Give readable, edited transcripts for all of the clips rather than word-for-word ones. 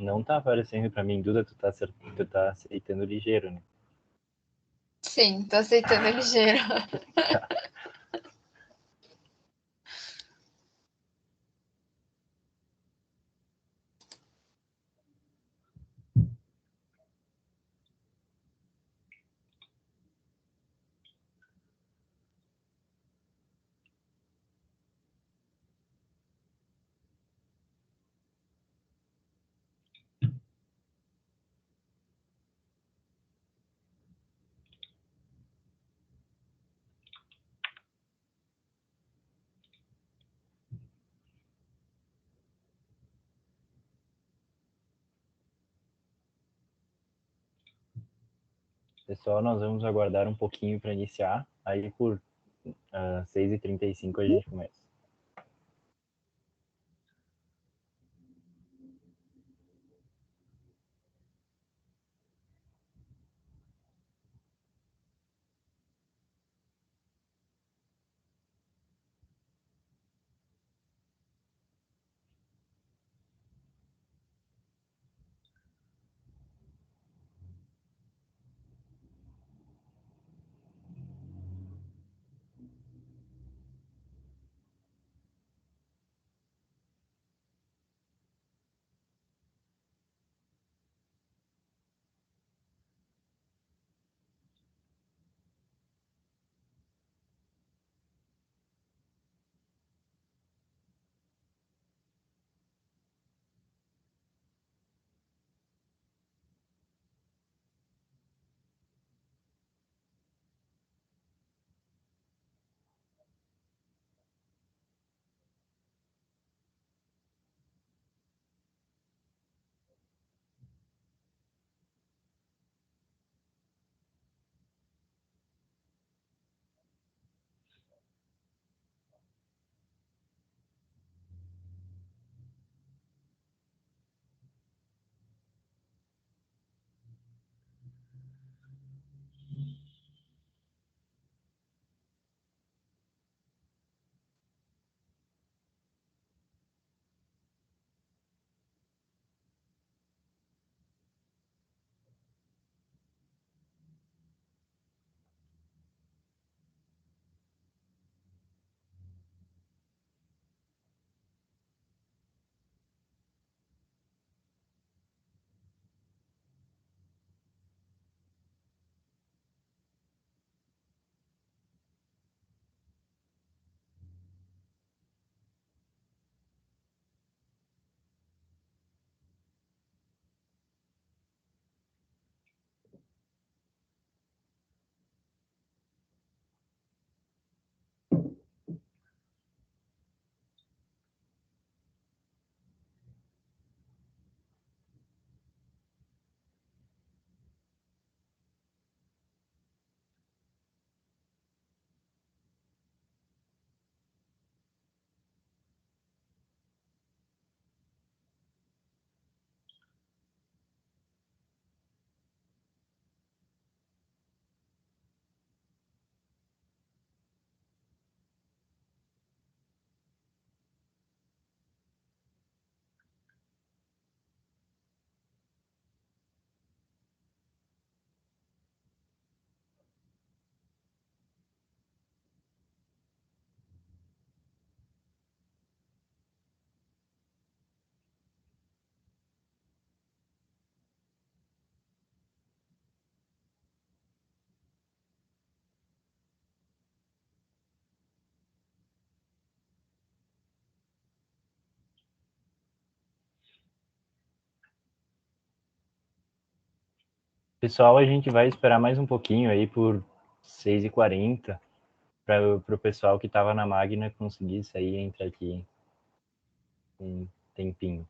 Não tá aparecendo pra mim, Duda, tu tá aceitando ligeiro, né? Sim, tô aceitando ligeiro. Pessoal, nós vamos aguardar um pouquinho para iniciar. Aí por 6h35 a gente começa. Pessoal, a gente vai esperar mais um pouquinho aí por 6h40 para o pessoal que estava na máquina conseguir sair e entrar aqui um tempinho.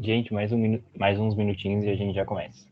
Gente, mais uns minutinhos e a gente já começa.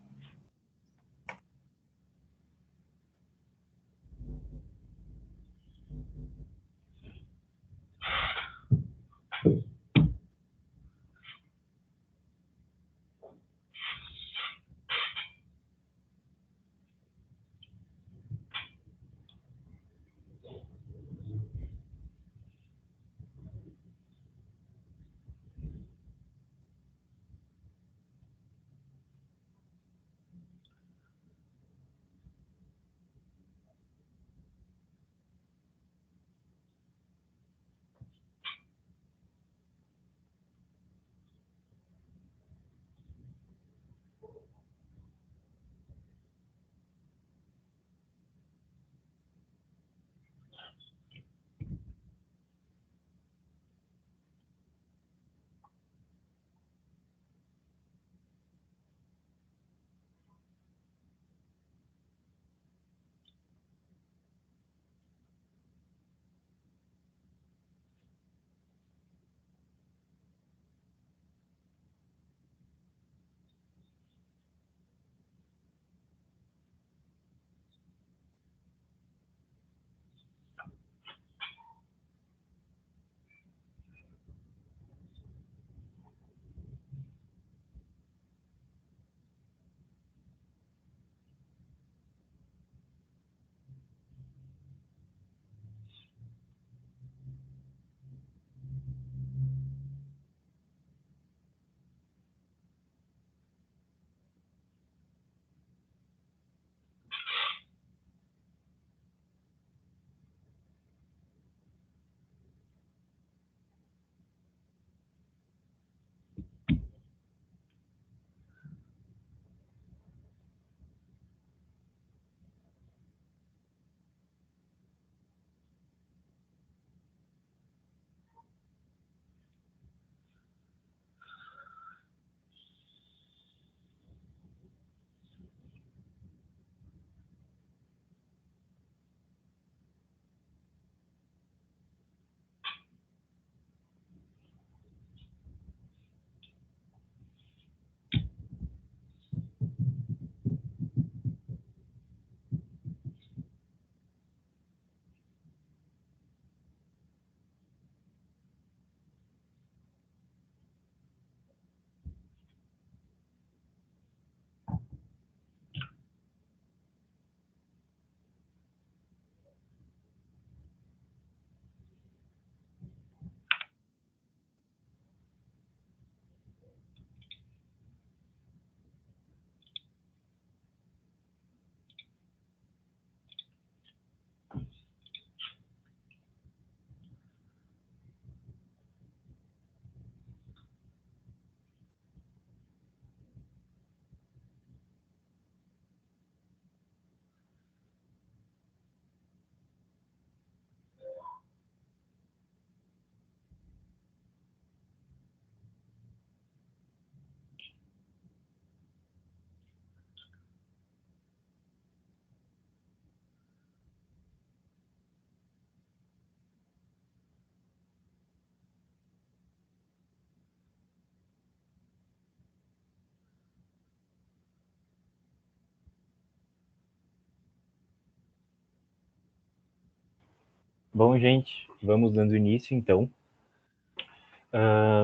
Bom, gente, vamos dando início, então.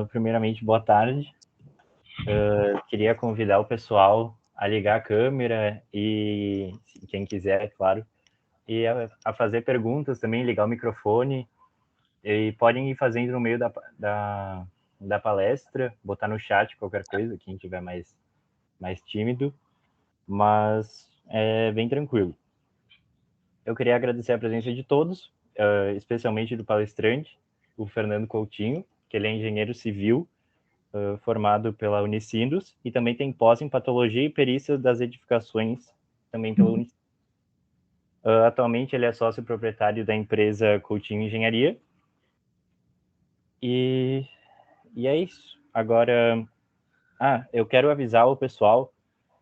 Primeiramente, boa tarde. Queria convidar o pessoal a ligar a câmera e, quem quiser, é claro, e a fazer perguntas também, ligar o microfone. E podem ir fazendo no meio da palestra, botar no chat qualquer coisa, quem tiver mais tímido, mas é bem tranquilo. Eu queria agradecer a presença de todos, especialmente do palestrante, o Fernando Coutinho, que ele é engenheiro civil, formado pela Unicinos, e também tem pós em patologia e perícia das edificações, também pela Unicinos. Atualmente ele é sócio proprietário da empresa Coutinho Engenharia, e é isso. Agora, eu quero avisar o pessoal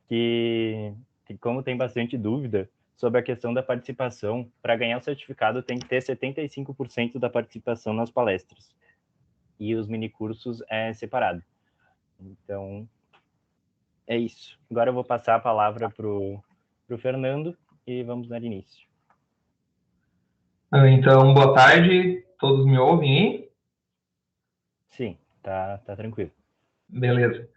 que como tem bastante dúvida sobre a questão da participação, para ganhar o certificado tem que ter 75% da participação nas palestras. E os minicursos é separado. Então, é isso. Agora eu vou passar a palavra para o Fernando e vamos dar início. Então, boa tarde, todos me ouvem aí? Sim, tá tranquilo. Beleza.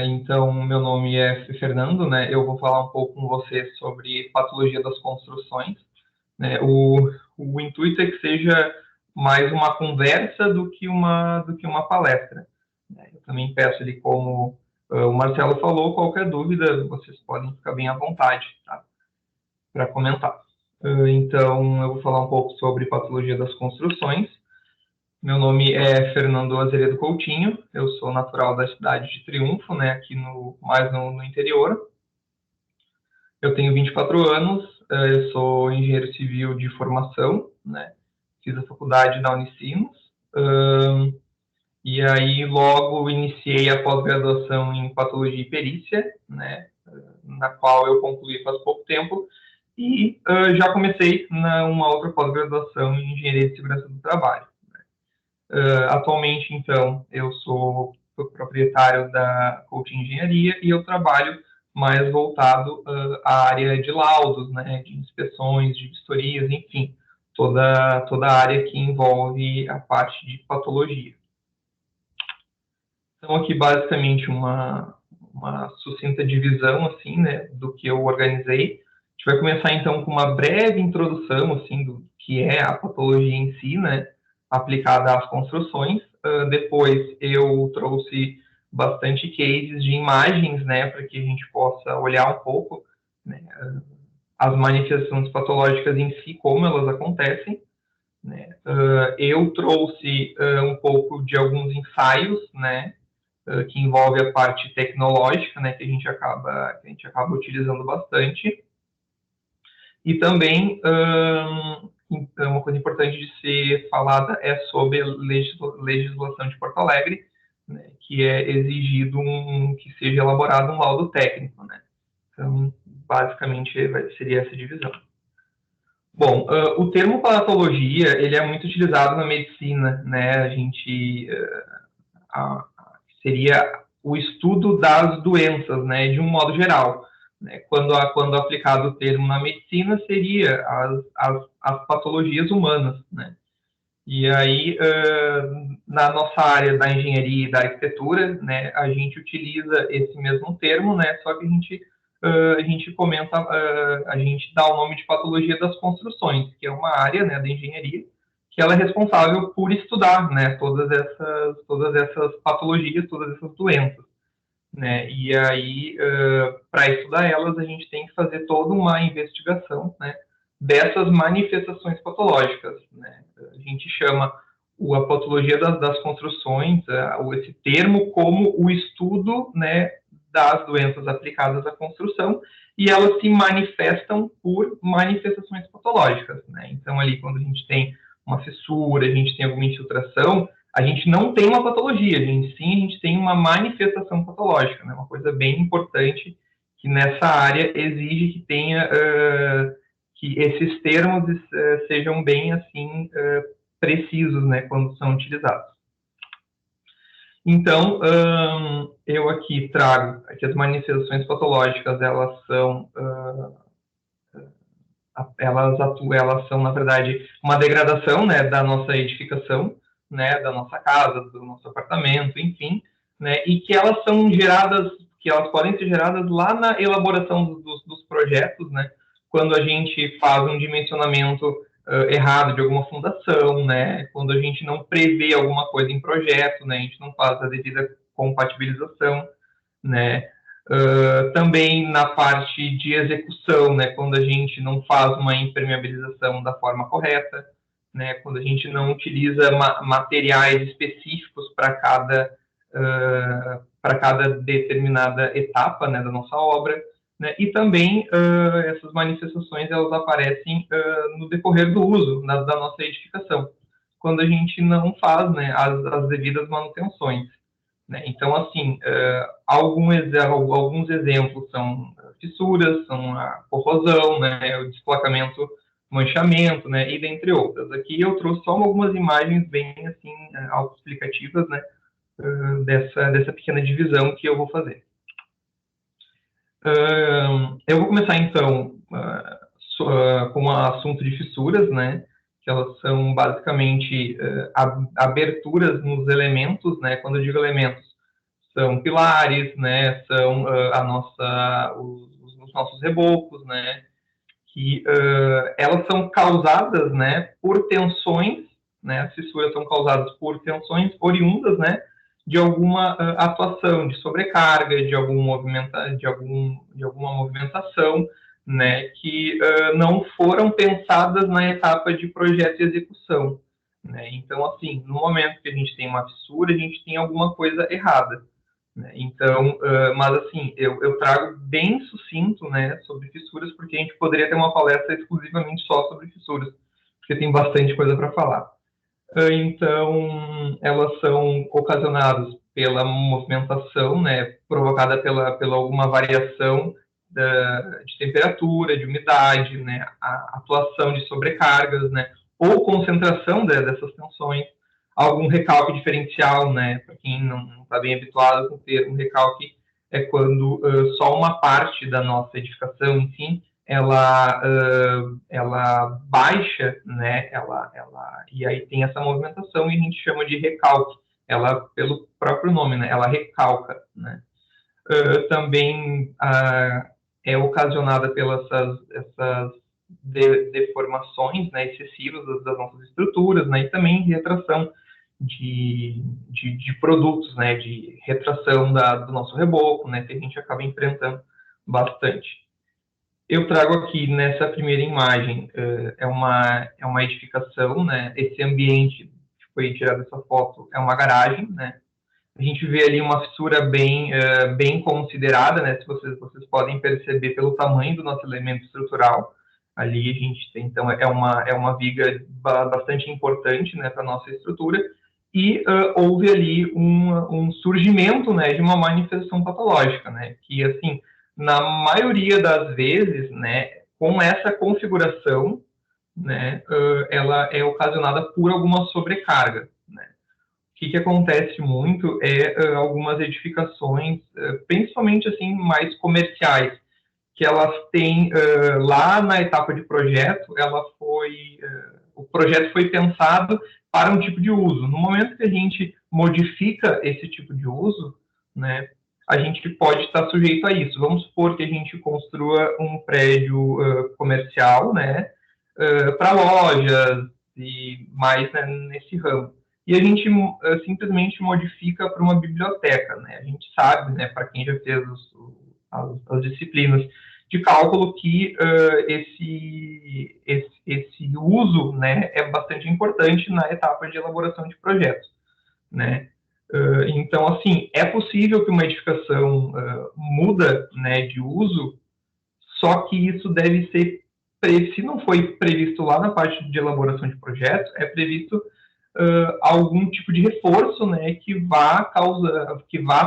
Então, meu nome é Fernando, né? Eu vou falar um pouco com você sobre patologia das construções, né? O intuito é que seja mais uma conversa do que uma palestra, né? Eu também peço ali, como o Marcelo falou, qualquer dúvida, vocês podem ficar bem à vontade, tá? Para comentar. Então, eu vou falar um pouco sobre patologia das construções. Meu nome é Fernando Azeredo Coutinho, eu sou natural da cidade de Triunfo, né, aqui mais no interior. Eu tenho 24 anos, eu sou engenheiro civil de formação, né, fiz a faculdade da Unicinos, e aí logo iniciei a pós-graduação em patologia e perícia, né, na qual eu concluí faz pouco tempo, e já comecei uma outra pós-graduação em engenharia de segurança do trabalho. Atualmente, então, eu sou proprietário da Coutinho Engenharia e eu trabalho mais voltado à área de laudos, né, de inspeções, de vistorias, enfim, toda a área que envolve a parte de patologia. Então, aqui, basicamente, uma sucinta divisão, assim, né, do que eu organizei. A gente vai começar, então, com uma breve introdução, assim, do que é a patologia em si, né, aplicada às construções. Depois, eu trouxe bastante cases de imagens, né, para que a gente possa olhar um pouco, né, as manifestações patológicas em si, como elas acontecem, né. Eu trouxe um pouco de alguns ensaios, né, que envolve a parte tecnológica, né, que a gente acaba utilizando bastante. E também uma coisa importante de ser falada é sobre a legislação de Porto Alegre, né, que é exigido que seja elaborado um laudo técnico, né. Então, basicamente, seria essa divisão. Bom, o termo patologia, ele é muito utilizado na medicina, né, a gente seria o estudo das doenças, né, de um modo geral. Né, quando aplicado o termo na medicina, seria as patologias humanas. Né. E aí, na nossa área da engenharia e da arquitetura, né, a gente utiliza esse mesmo termo, né, só que a gente comenta, a gente dá o nome de patologia das construções, que é uma área, né, da engenharia, que ela é responsável por estudar, né, todas essas patologias, todas essas doenças. Né? E aí, para estudar elas, a gente tem que fazer toda uma investigação, né, dessas manifestações patológicas. Né? A gente chama a patologia das construções, esse termo, como o estudo, né, das doenças aplicadas à construção, e elas se manifestam por manifestações patológicas. Né? Então, ali, quando a gente tem uma fissura, a gente tem alguma infiltração, a gente não tem uma patologia, a gente tem uma manifestação patológica, né? Uma coisa bem importante que nessa área exige que tenha que esses termos sejam bem assim precisos, né, quando são utilizados. Então, eu aqui trago que as manifestações patológicas, elas são na verdade, uma degradação, né, da nossa edificação, né, da nossa casa, do nosso apartamento, enfim, né, e que elas são geradas, que elas podem ser geradas lá na elaboração dos projetos, né, quando a gente faz um dimensionamento errado de alguma fundação, né, quando a gente não prevê alguma coisa em projeto, né, a gente não faz a devida compatibilização, né, também na parte de execução, né, quando a gente não faz uma impermeabilização da forma correta, né, quando a gente não utiliza materiais específicos para cada determinada etapa, né, da nossa obra, né, e também essas manifestações elas aparecem no decorrer do uso da nossa edificação, quando a gente não faz, né, as devidas manutenções. Né? Então, assim, alguns exemplos são fissuras, são a corrosão, né, o desplacamento, manchamento, né, e dentre outras. Aqui eu trouxe só algumas imagens bem, assim, autoexplicativas, né, dessa pequena divisão que eu vou fazer. Eu vou começar, então, com o assunto de fissuras, né? Que elas são, basicamente, aberturas nos elementos, né? Quando eu digo elementos, são pilares, né? São os nossos rebocos, né? Que elas são causadas, né? Por tensões, né? As fissuras são causadas por tensões oriundas, né? De alguma atuação de sobrecarga, de alguma movimentação, né, que não foram pensadas na etapa de projeto e execução. Né? Então, assim, no momento que a gente tem uma fissura, a gente tem alguma coisa errada. Né? Então, mas assim, eu trago bem sucinto, né, sobre fissuras, porque a gente poderia ter uma palestra exclusivamente só sobre fissuras, porque tem bastante coisa para falar. Então, elas são ocasionadas pela movimentação, né, provocada pela alguma variação de temperatura, de umidade, né, a atuação de sobrecargas, né, ou concentração dessas tensões, algum recalque diferencial, né, para quem não está bem habituado com o termo recalque, é quando só uma parte da nossa edificação, enfim, ela baixa, né? E aí tem essa movimentação e a gente chama de recalque. Ela, pelo próprio nome, né? Ela recalca, né? Também é ocasionada pelas essas deformações, né, excessivas das nossas estruturas, né? E também retração de produtos, né? De retração do nosso reboco, né? Que a gente acaba enfrentando bastante. Eu trago aqui nessa primeira imagem, é uma edificação, né? Esse ambiente que foi tirado dessa foto é uma garagem, né? A gente vê ali uma fissura bem considerada, né? Se vocês podem perceber pelo tamanho do nosso elemento estrutural. Ali a gente tem, então, é uma viga bastante importante, né, para a nossa estrutura. E houve ali um surgimento, né, de uma manifestação patológica, né? Que, assim, na maioria das vezes, né, com essa configuração, né, ela é ocasionada por alguma sobrecarga. Né? O que acontece muito é algumas edificações, principalmente assim mais comerciais, que elas têm lá na etapa de projeto, o projeto foi pensado para um tipo de uso. No momento que a gente modifica esse tipo de uso, né, a gente pode estar sujeito a isso. Vamos supor que a gente construa um prédio comercial, né, para lojas e mais, né, nesse ramo. E a gente simplesmente modifica para uma biblioteca, né? A gente sabe, né, para quem já fez as disciplinas de cálculo, que esse uso, né, é bastante importante na etapa de elaboração de projetos, né? Então, assim, é possível que uma edificação muda, né, de uso, só que isso deve ser, se não foi previsto lá na parte de elaboração de projetos, é previsto algum tipo de reforço, né, que vá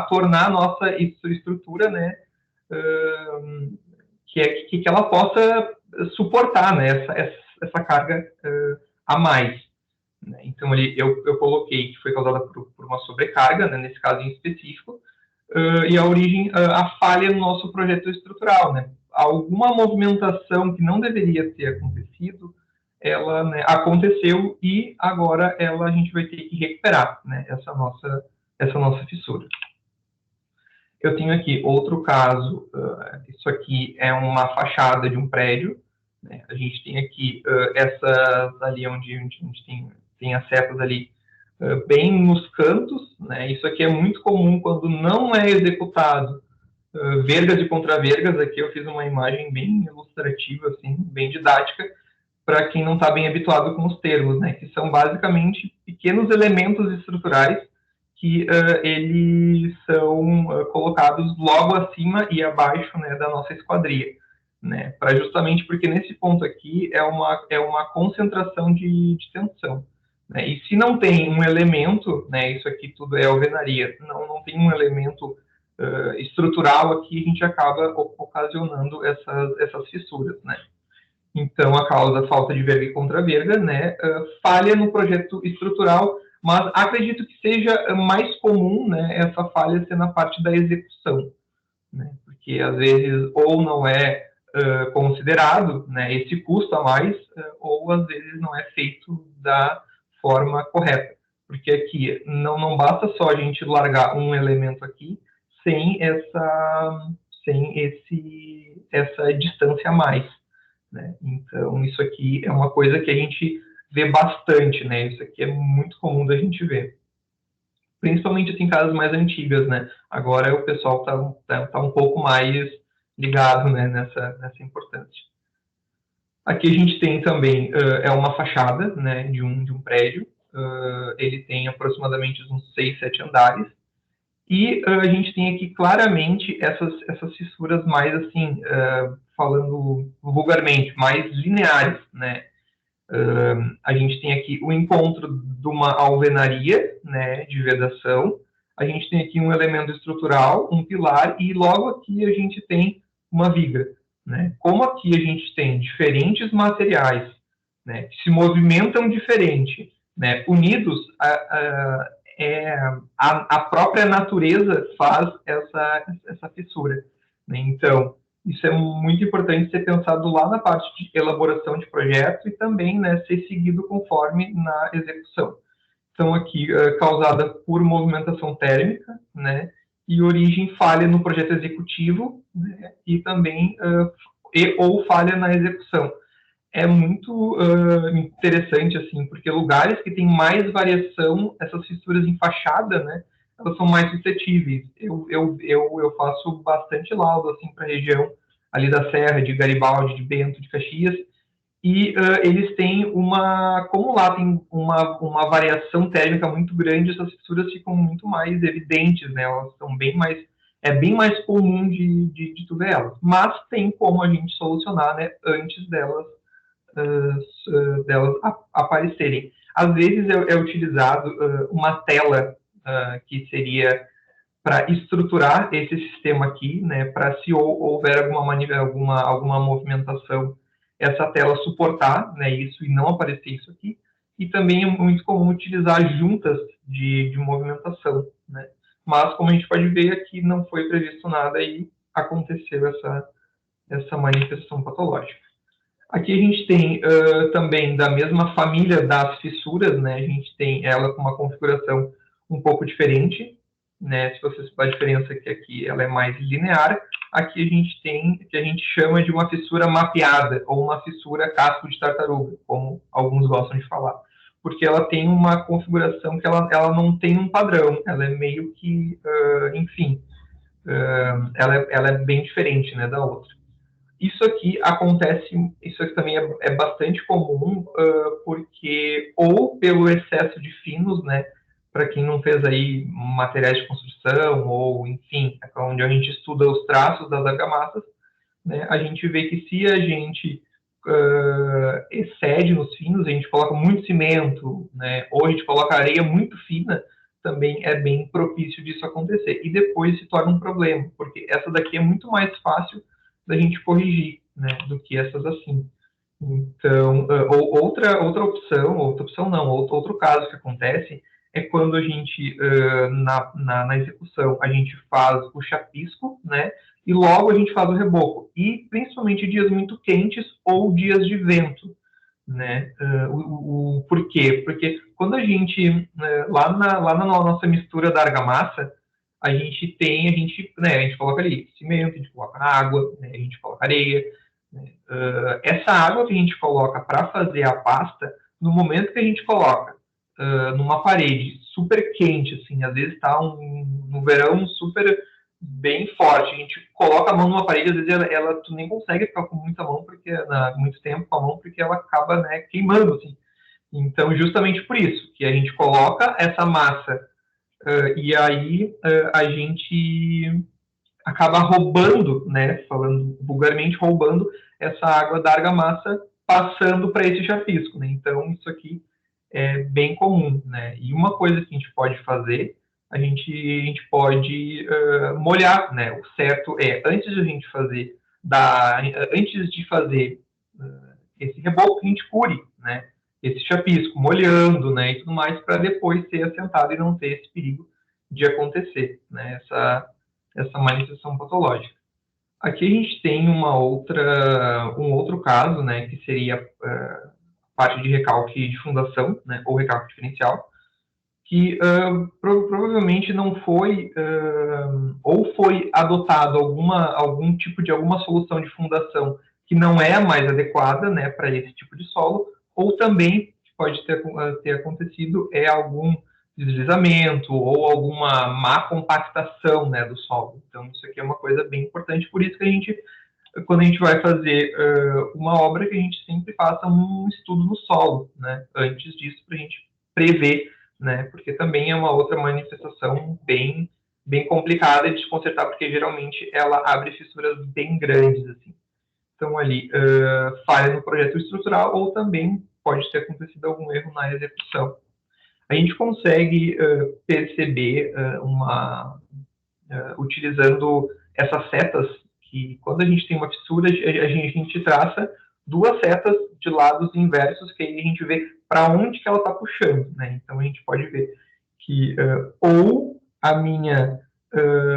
tornar a nossa estrutura, né, que ela possa suportar, né, essa carga a mais. Né? Então, ali eu coloquei que foi causada por uma sobrecarga, né, nesse caso em específico, e a origem, a falha no nosso projeto estrutural. Né? Alguma movimentação que não deveria ter acontecido, ela, né, aconteceu e agora a gente vai ter que recuperar, né, essa nossa fissura. Eu tenho aqui outro caso, isso aqui é uma fachada de um prédio, né? A gente tem aqui essas ali onde tem as setas ali bem nos cantos, né? Isso aqui é muito comum quando não é executado vergas e contravergas. Aqui eu fiz uma imagem bem ilustrativa, assim, bem didática, para quem não está bem habituado com os termos, né? Que são basicamente pequenos elementos estruturais que eles são colocados logo acima e abaixo, né, da nossa esquadria, né? Para justamente porque nesse ponto aqui é uma concentração de tensão. Né? E se não tem um elemento, né, isso aqui tudo é alvenaria, não tem um elemento estrutural aqui, a gente acaba ocasionando essas fissuras, né? Então, a causa falta de verga e contraverga, né, falha no projeto estrutural, Mas acredito que seja mais comum, né, essa falha ser na parte da execução, né, porque às vezes ou não é considerado, né, esse custo a mais, ou às vezes não é feito da forma correta, porque aqui não basta só a gente largar um elemento aqui sem essa distância a mais, né? Então isso aqui é uma coisa que a gente vê bastante, né? Isso aqui é muito comum da gente ver, principalmente assim, em casas mais antigas, né? Agora o pessoal tá um pouco mais ligado, né, nessa importância. Aqui a gente tem também, é uma fachada, né, de um prédio, ele tem aproximadamente uns 6, 7 andares, e a gente tem aqui claramente essas fissuras mais, assim, falando vulgarmente, mais lineares, né? A gente tem aqui o encontro de uma alvenaria, né, de vedação, a gente tem aqui um elemento estrutural, um pilar, e logo aqui a gente tem uma viga, né? Como aqui a gente tem diferentes materiais, né, que se movimentam diferente, né, unidos, a própria natureza faz essa fissura, né? Então, isso é muito importante ser pensado lá na parte de elaboração de projetos e também, né, ser seguido conforme na execução. Então, aqui, causada por movimentação térmica, né, e origem falha no projeto executivo, né, e também ou falha na execução. É muito interessante, assim, porque lugares que têm mais variação, essas fissuras em fachada, né, elas são mais suscetíveis. Eu faço bastante laudo, assim, para a região ali da Serra, de Garibaldi, de Bento, de Caxias, e eles têm como lá tem uma variação térmica muito grande, essas fissuras ficam muito mais evidentes, né, elas são é bem mais comum de tu ver elas, mas tem como a gente solucionar, né, antes delas aparecerem. Às vezes é utilizado uma tela que seria para estruturar esse sistema aqui, né, para se houver alguma movimentação, essa tela suportar, né, isso e não aparecer isso aqui. E também é muito comum utilizar juntas de movimentação, né. Mas, como a gente pode ver aqui, não foi previsto nada e aconteceu essa manifestação patológica. Aqui a gente tem também da mesma família das fissuras, né? A gente tem ela com uma configuração um pouco diferente, né? Se você a diferença é que aqui ela é mais linear, aqui a gente tem o que a gente chama de uma fissura mapeada ou uma fissura casco de tartaruga, como alguns gostam de falar, porque ela tem uma configuração que ela não tem um padrão, ela é meio que, enfim, ela é bem diferente, né, da outra. Isso aqui também é bastante comum, porque ou pelo excesso de finos, né, para quem não fez aí materiais de construção, ou enfim, onde a gente estuda os traços das argamassas, né, a gente vê que se a gente excede nos finos, a gente coloca muito cimento, né, ou a gente coloca areia muito fina, também é bem propício disso acontecer. E depois se torna um problema, porque essa daqui é muito mais fácil da gente corrigir, né, do que essas assim. Então, outro caso que acontece é quando a gente, na execução, a gente faz o chapisco, né, e logo a gente faz o reboco. E principalmente dias muito quentes ou dias de vento, né? Por quê? Porque quando a gente, lá na nossa mistura da argamassa, a gente coloca ali cimento, a gente coloca água, né, a gente coloca areia, né? Essa água que a gente coloca para fazer a pasta, no momento que a gente coloca numa parede super quente, assim, às vezes está no verão super bem forte, a gente coloca a mão numa parede, às vezes tu nem consegue ficar com muita mão, muito tempo com a mão, porque ela acaba, né, queimando, assim. Então, justamente por isso, que a gente coloca essa massa e aí a gente acaba roubando, né, falando vulgarmente, roubando essa água da argamassa, passando para esse chapisco, né? Então, isso aqui é bem comum, né? E uma coisa que a gente pode fazer, a gente pode molhar, né? O certo é, antes de fazer esse reboco, a gente cure, né? esse chapisco, molhando, né, e tudo mais, para depois ser assentado e não ter esse perigo de acontecer, né, essa manifestação patológica. Aqui a gente tem um outro caso, né, que seria parte de recalque de fundação, né, ou recalque diferencial, que provavelmente não foi, ou foi adotado algum tipo de alguma solução de fundação que não é a mais adequada, né, para esse tipo de solo, ou também pode ter acontecido algum deslizamento ou alguma má compactação, né, do solo. Então, isso aqui é uma coisa bem importante, por isso que quando a gente vai fazer uma obra, que a gente sempre faça um estudo no solo, né, antes disso, para a gente prever, né, porque também é uma outra manifestação bem complicada de se consertar, porque geralmente ela abre fissuras bem grandes, assim. Então, ali, falha no projeto estrutural, ou também pode ter acontecido algum erro na execução. A gente consegue perceber utilizando essas setas, que quando a gente tem uma fissura, a gente traça duas setas de lados inversos, que aí a gente vê para onde que ela está puxando, né? Então, a gente pode ver que ou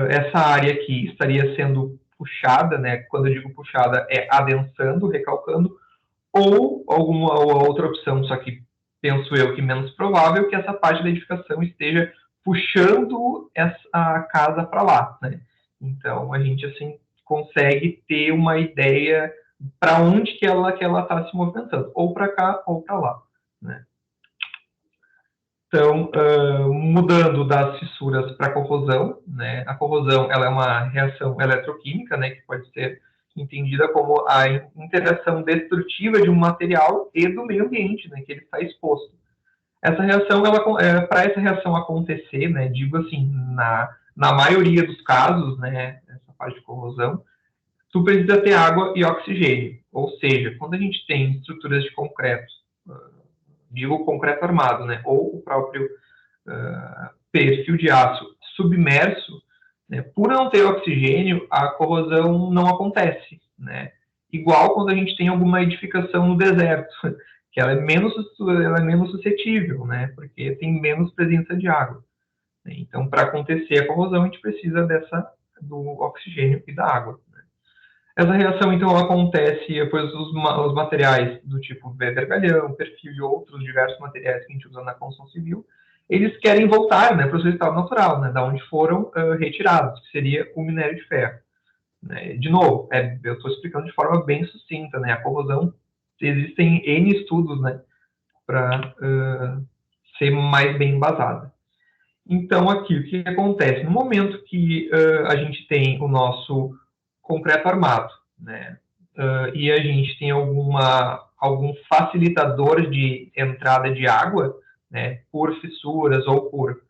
essa área aqui estaria sendo puxada, né? Quando eu digo puxada, é adensando, recalcando, ou alguma outra opção, só que penso eu que menos provável, que essa parte da edificação esteja puxando a casa para lá, né? Então, a gente, assim, consegue ter uma ideia para onde que ela está se movimentando, ou para cá ou para lá, né? Então, mudando das fissuras para a corrosão, né? A corrosão, ela é uma reação eletroquímica, né, que pode ser entendida como a interação destrutiva de um material e do meio ambiente, né, que ele está exposto. Essa reação, para essa reação acontecer, né, digo assim, na maioria dos casos, né, essa parte de corrosão, tu precisa ter água e oxigênio. Ou seja, quando a gente tem estruturas de concreto, digo concreto armado, né, ou o próprio perfil de aço submerso, né, por não ter oxigênio, a corrosão não acontece, né? Igual quando a gente tem alguma edificação no deserto, que ela é menos suscetível, né? Porque tem menos presença de água. Então, para acontecer a corrosão, a gente precisa do oxigênio e da água. Né? Essa reação, então, ela acontece depois os materiais do tipo vergalhão, perfil e outros diversos materiais que a gente usa na construção civil, eles querem voltar, né, para o seu estado natural, né, da onde foram retirados, que seria o minério de ferro. Né? De novo, eu estou explicando de forma bem sucinta, né, a corrosão, existem N estudos, né, para ser mais bem embasada. Então, aqui, o que acontece? No momento que a gente tem o nosso concreto armado, né, e a gente tem algum facilitador de entrada de água, né, por fissuras ou por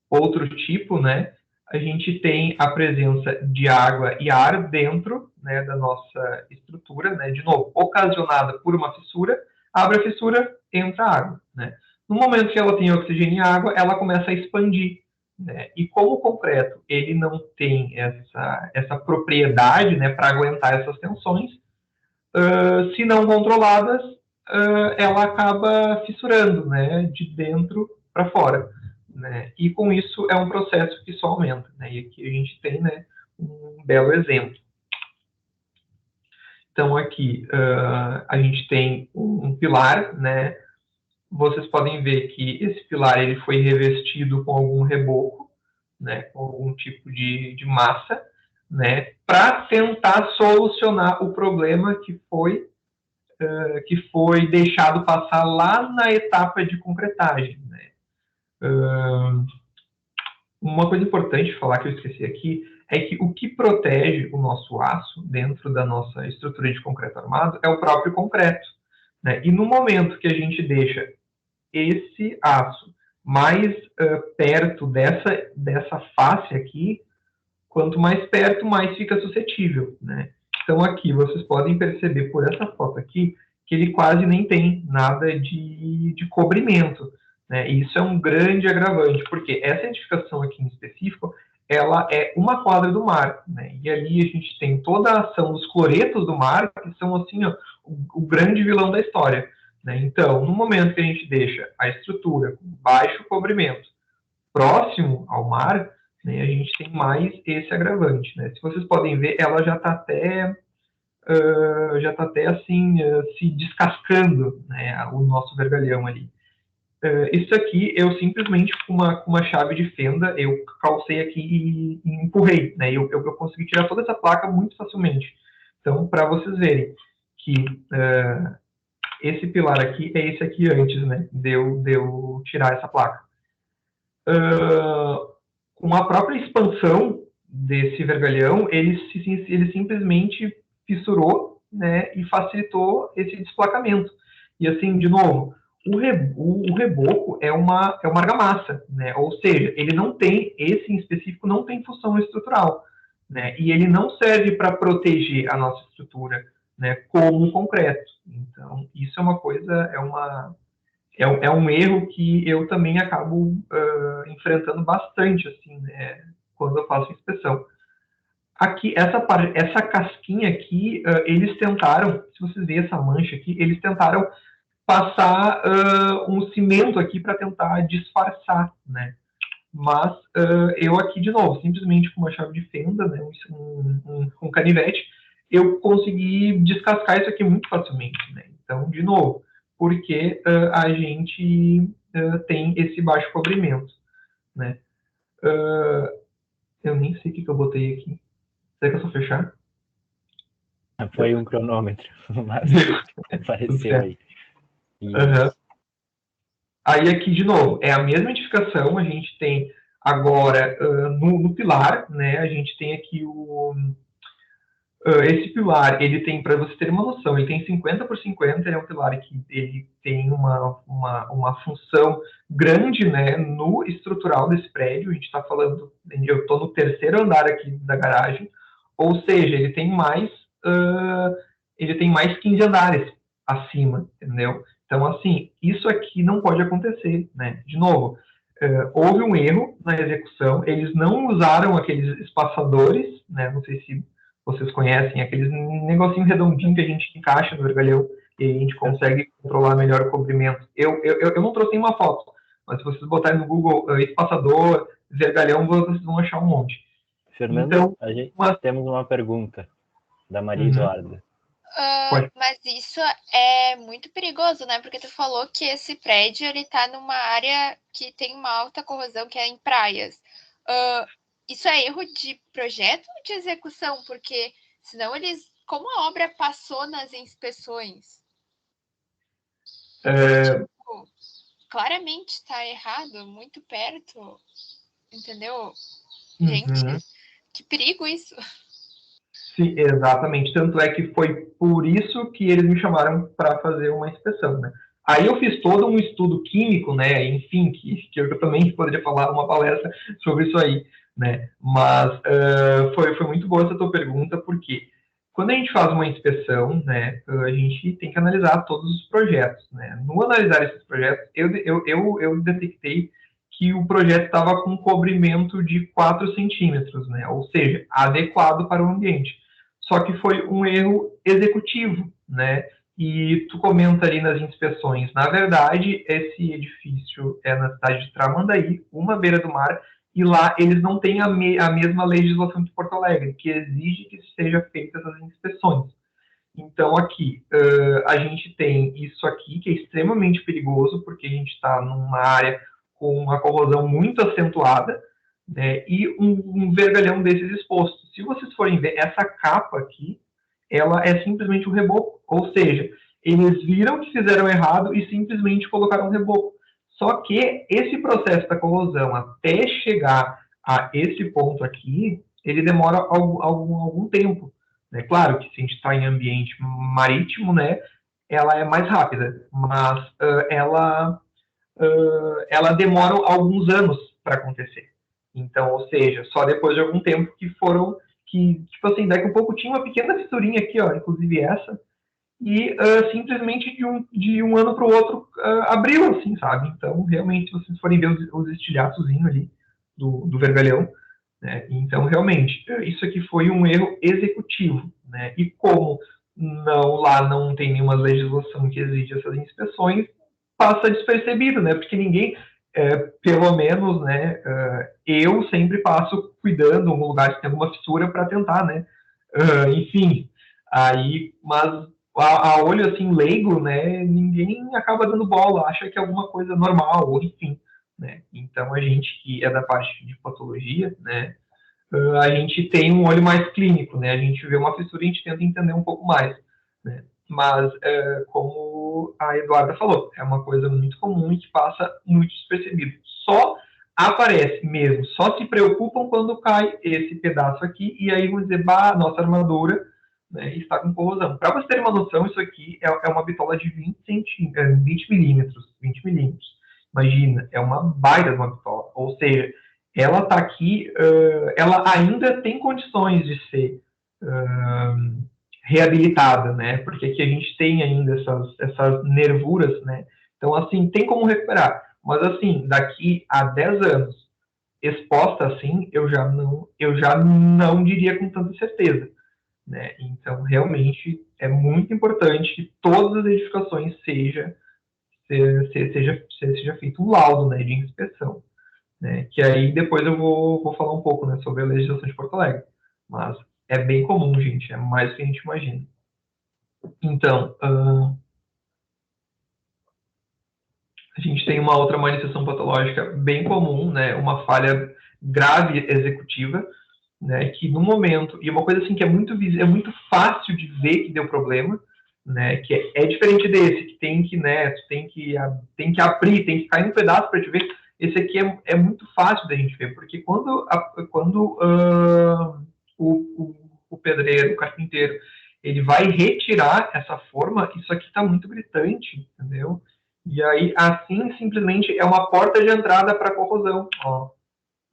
outro tipo, né, a gente tem a presença de água e ar dentro, né, da nossa estrutura, né, de novo, ocasionada por uma fissura, abre a fissura, entra água, né. No momento que ela tem oxigênio e água, ela começa a expandir, né, e como o concreto ele não tem essa propriedade, né, para aguentar essas tensões, se não controladas, ela acaba fissurando, né, de dentro para fora, né, e com isso é um processo que só aumenta, né, e aqui a gente tem, né, um belo exemplo. Então aqui a gente tem um pilar, né, vocês podem ver que esse pilar ele foi revestido com algum reboco, né, com algum tipo de massa, né, para tentar solucionar o problema que foi deixado passar lá na etapa de concretagem. Né? Uma coisa importante falar que eu esqueci aqui é que o que protege o nosso aço dentro da nossa estrutura de concreto armado é o próprio concreto. Né? E no momento que a gente deixa esse aço mais perto dessa face aqui, quanto mais perto, mais fica suscetível. Né? Então aqui vocês podem perceber por essa foto aqui que ele quase nem tem nada de cobrimento. Né? E isso é um grande agravante, porque essa edificação aqui em específico, ela é uma quadra do mar. Né? E ali a gente tem toda a ação dos cloretos do mar, que são assim, ó, o grande vilão da história. né? Então, no momento que a gente deixa a estrutura com baixo cobrimento próximo ao mar, né, a gente tem mais esse agravante, né? Se vocês podem ver, ela já está até assim, se descascando, né, o nosso vergalhão ali. Isso aqui, eu simplesmente, com uma chave de fenda, eu calcei aqui e empurrei, né? Eu consegui tirar toda essa placa muito facilmente. Então, para vocês verem que esse pilar aqui é esse aqui antes, né? Deu tirar essa placa. Com a própria expansão desse vergalhão, ele simplesmente fissurou, né? E facilitou esse desplacamento. E assim, de novo, o reboco é uma argamassa, né? Ou seja, ele não tem, esse em específico, não tem função estrutural, né? E ele não serve para proteger a nossa estrutura, né? Como o concreto. Então, isso é uma coisa, é um erro que eu também acabo enfrentando bastante, assim, né? Quando eu faço inspeção. Aqui, essa casquinha aqui, eles tentaram, se vocês verem essa mancha aqui, eles tentaram passar um cimento aqui para tentar disfarçar, né? Mas eu aqui, de novo, simplesmente com uma chave de fenda, né, um canivete, eu consegui descascar isso aqui muito facilmente, né? Então, de novo, porque a gente tem esse baixo cobrimento, né? Eu nem sei o que eu botei aqui. Será que é só fechar? Foi um cronômetro, mas apareceu aí. Uhum. Aí aqui, de novo, é a mesma edificação, a gente tem agora no pilar, né, a gente tem aqui esse pilar, ele tem, para você ter uma noção, ele tem 50 por 50, ele é um pilar que ele tem uma função grande, né, no estrutural desse prédio, a gente está falando, eu estou no terceiro andar aqui da garagem, ou seja, ele tem mais 15 andares acima, entendeu? Então, assim, isso aqui não pode acontecer, né? De novo, houve um erro na execução, eles não usaram aqueles espaçadores, né? Não sei se vocês conhecem, aqueles negocinho redondinho que a gente encaixa no vergalhão e a gente consegue controlar melhor o comprimento. Eu não trouxe nenhuma foto, mas se vocês botarem no Google espaçador, vergalhão, vocês vão achar um monte. Fernando, então, temos uma pergunta da Maria Eduarda. Mas isso é muito perigoso, né? Porque tu falou que esse prédio ele tá numa área que tem uma alta corrosão, que é em praias. Isso é erro de projeto ou de execução? Porque senão como a obra passou nas inspeções? Tipo, claramente está errado, muito perto, entendeu? Gente, que perigo isso. Sim, exatamente. Tanto é que foi por isso que eles me chamaram para fazer uma inspeção, né? Aí eu fiz todo um estudo químico, né? Enfim, que eu também poderia falar uma palestra sobre isso aí, né? Mas foi muito boa essa tua pergunta, porque quando a gente faz uma inspeção, né, a gente tem que analisar todos os projetos, né? No analisar esses projetos, eu detectei que o projeto estava com um cobrimento de 4 centímetros, né? Ou seja, adequado para o ambiente. Só que foi um erro executivo, né? E tu comenta ali nas inspeções, na verdade, esse edifício é na cidade de Tramandaí, uma beira do mar, e lá eles não têm a mesma legislação de Porto Alegre, que exige que sejam feitas as inspeções. Então, aqui, a gente tem isso aqui, que é extremamente perigoso, porque a gente está numa área com uma corrosão muito acentuada, né, e um vergalhão desses exposto. Se vocês forem ver, essa capa aqui, ela é simplesmente um reboco. Ou seja, eles viram que fizeram errado e simplesmente colocaram um reboco. Só que esse processo da corrosão, até chegar a esse ponto aqui, ele demora algum tempo. Né? Claro que se a gente está em ambiente marítimo, né, ela é mais rápida, mas ela demora alguns anos para acontecer. Então, ou seja, só depois de algum tempo tipo assim, daqui a um pouco tinha uma pequena fissurinha aqui, ó, inclusive essa, e simplesmente de um ano para o outro abriu, assim, sabe? Então, realmente, se vocês forem ver os estilhaçozinhos ali do vergalhão, né? Então, realmente, isso aqui foi um erro executivo, né? E como lá não tem nenhuma legislação que exige essas inspeções, passa despercebido, né? Porque ninguém, pelo menos, né, eu sempre passo cuidando um lugar que tem alguma fissura para tentar, né? Enfim, aí, mas a olho assim leigo, né, ninguém acaba dando bola, acha que é alguma coisa normal, ou enfim, né? Então a gente que é da parte de patologia, né, a gente tem um olho mais clínico, né? A gente vê uma fissura e a gente tenta entender um pouco mais, né? Mas, como a Eduarda falou, é uma coisa muito comum e que passa muito despercebido. Só aparece mesmo, só se preocupam quando cai esse pedaço aqui e aí vão dizer, bah, nossa armadura, né, está com corrosão. Para você ter uma noção, isso aqui é uma bitola de 20 milímetros, 20 milímetros. Imagina, é uma baita de uma bitola. Ou seja, ela está aqui, ela ainda tem condições de ser reabilitada, né? Porque aqui a gente tem ainda essas nervuras, né? Então, assim, tem como recuperar. Mas, assim, daqui a 10 anos, exposta assim, eu já não diria com tanta certeza, né? Então, realmente, é muito importante que todas as edificações seja feito um laudo, né, de inspeção, né? Que aí depois eu vou falar um pouco, né, sobre a legislação de Porto Alegre. Mas é bem comum, gente, é mais do que a gente imagina. Então, a gente tem uma outra manifestação patológica bem comum, né, uma falha grave executiva, né, que no momento, e uma coisa assim que é muito fácil de ver que deu problema, né, que é diferente desse, que tem que, né, tu tem que abrir, tem que cair um pedaço para te ver. Esse aqui é muito fácil da gente ver, porque quando o pedreiro, o carpinteiro, ele vai retirar essa forma, isso aqui está muito gritante, entendeu? E aí, assim, simplesmente é uma porta de entrada para corrosão. Ó,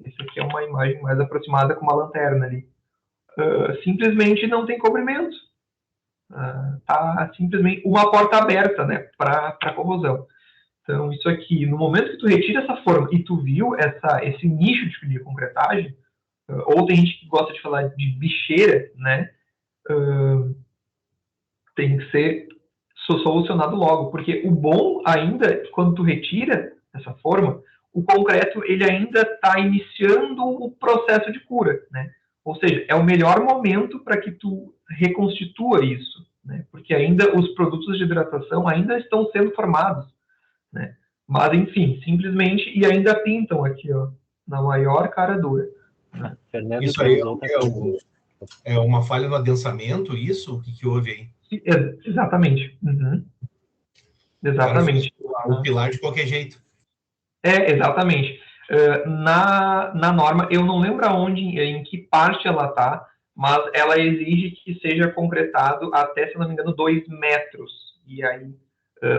esse aqui é uma imagem mais aproximada com uma lanterna ali. Simplesmente não tem cobrimento. Tá simplesmente uma porta aberta, né, para corrosão. Então, isso aqui, no momento que tu retira essa forma e tu viu esse nicho de concretagem, ou tem gente que gosta de falar de bicheira, né, tem que ser solucionado logo, porque o bom ainda, quando tu retira essa forma, o concreto ele ainda está iniciando o processo de cura, né? Ou seja, é o melhor momento para que tu reconstitua isso, né? Porque ainda os produtos de hidratação ainda estão sendo formados, né? Mas enfim, simplesmente e ainda pintam aqui, ó, na maior cara dura. Né? Fernando, isso aí é uma falha no adensamento, isso? O que houve aí? Exatamente. Uhum. Exatamente. O pilar de qualquer jeito. Exatamente. Na norma, eu não lembro aonde, em que parte ela está, mas ela exige que seja concretado até, se não me engano, 2 metros. E aí,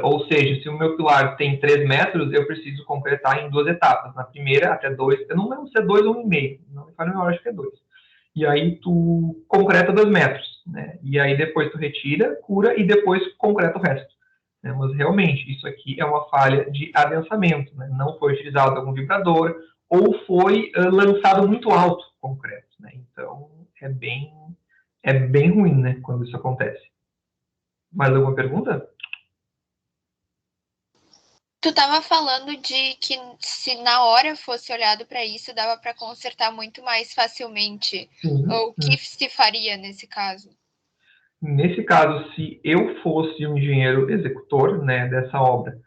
ou seja, se o meu pilar tem 3 metros, eu preciso concretar em 2 etapas. Na primeira, até 2, eu não lembro se é 2 ou 1,5, não me falha, eu acho que é 2. E aí tu concreta 2 metros, né? E aí depois tu retira, cura e depois concreta o resto. Né? Mas realmente, isso aqui é uma falha de adensamento, né? Não foi utilizado algum vibrador ou foi lançado muito alto o concreto, né? Então, é bem ruim, né, quando isso acontece. Mais alguma pergunta? Tu estava falando de que se na hora fosse olhado para isso, dava para consertar muito mais facilmente. Sim. O que se faria nesse caso? Nesse caso, se eu fosse um engenheiro executor, né, dessa obra,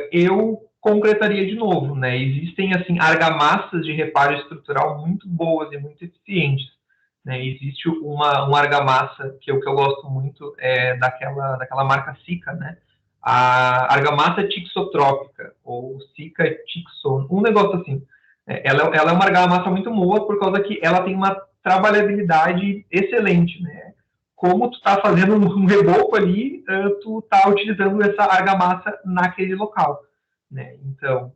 eu concretaria de novo, né? Existem assim argamassas de reparo estrutural muito boas e muito eficientes, né? Existe uma argamassa que eu gosto muito daquela marca Sika, né? A argamassa tixotrópica ou Sika Tixon, um negócio assim. Ela é uma argamassa muito boa por causa que ela tem uma trabalhabilidade excelente, né? Como tu está fazendo um reboco ali, tu está utilizando essa argamassa naquele local, né? Então,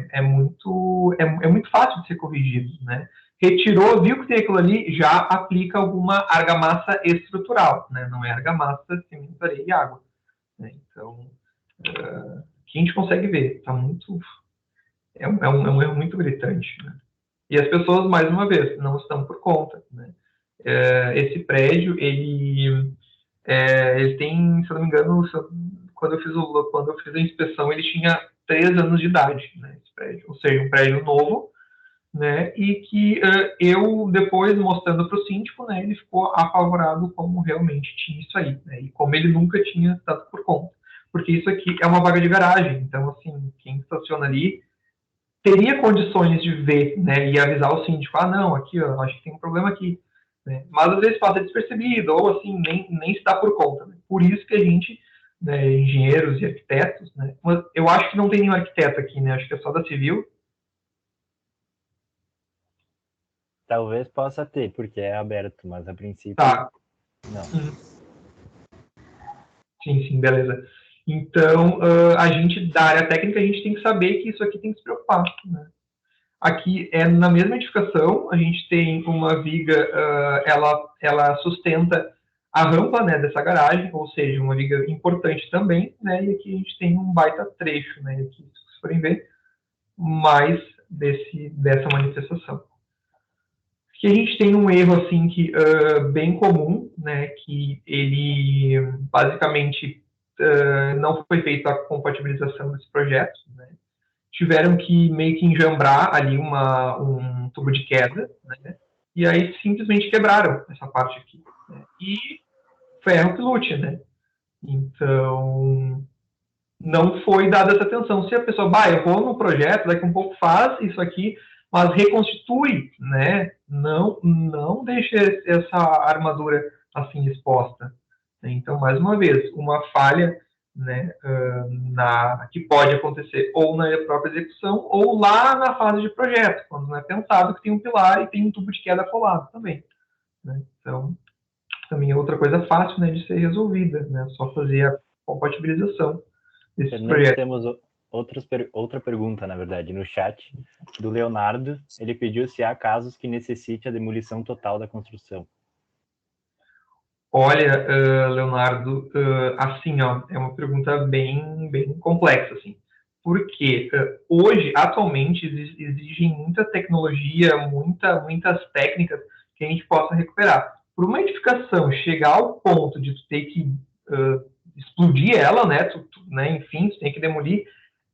é muito fácil de ser corrigido, né? Retirou, viu que tem aquilo ali, já aplica alguma argamassa estrutural, né? Não é argamassa, cimento, areia e água, né? Então, que a gente consegue ver, tá muito... É um erro muito gritante, né? E as pessoas, mais uma vez, não estão por conta, né? Esse prédio, ele Ele tem, se eu não me engano, quando eu fiz a inspeção, ele tinha 3 anos de idade, né, esse prédio. Ou seja, um prédio novo, né, e que eu, depois, mostrando para o síndico, né, ele ficou apavorado como realmente tinha isso aí, né, e como ele nunca tinha dado por conta. Porque isso aqui é uma vaga de garagem, então, assim, quem estaciona ali teria condições de ver, né, e avisar o síndico, não, aqui, ó, acho que tem um problema aqui, né, mas às vezes passa despercebido, ou assim, nem se dá por conta, né? Por isso que a gente, né, engenheiros e arquitetos, né, eu acho que não tem nenhum arquiteto aqui, né, acho que é só da civil. Talvez possa ter, porque é aberto, mas a princípio Tá. não. Sim, beleza. Então, a gente, da área técnica, a gente tem que saber que isso aqui tem que se preocupar, né? Aqui é na mesma edificação, a gente tem uma viga, ela sustenta a rampa, né, dessa garagem, ou seja, uma viga importante também, né, e aqui a gente tem um baita trecho, né, aqui, se vocês forem ver, mais dessa manifestação. Aqui a gente tem um erro, assim, bem comum, né, que ele, basicamente, não foi feita a compatibilização desse projeto, né, tiveram que meio que enjambrar ali um tubo de queda, né? E aí simplesmente quebraram essa parte aqui. Né? E ferro que lute, né? Então, não foi dada essa atenção. Se a pessoa, errou no projeto, daqui a um pouco faz isso aqui, mas reconstitui, né? Não deixe essa armadura assim exposta. Então, mais uma vez, uma falha, né, que pode acontecer ou na própria execução ou lá na fase de projeto, quando não é pensado que tem um pilar e tem um tubo de queda colado também. Né? Então, também é outra coisa fácil, né, de ser resolvida, né? Só fazer a compatibilização desses projetos. Temos outra pergunta, na verdade, no chat, do Leonardo. Ele pediu se há casos que necessite a demolição total da construção. Olha, Leonardo, assim, ó, é uma pergunta bem complexa, assim. Porque hoje, atualmente, exigem muita tecnologia, muitas técnicas que a gente possa recuperar. Por uma edificação chegar ao ponto de tu ter que explodir ela, né, enfim, tu tem que demolir,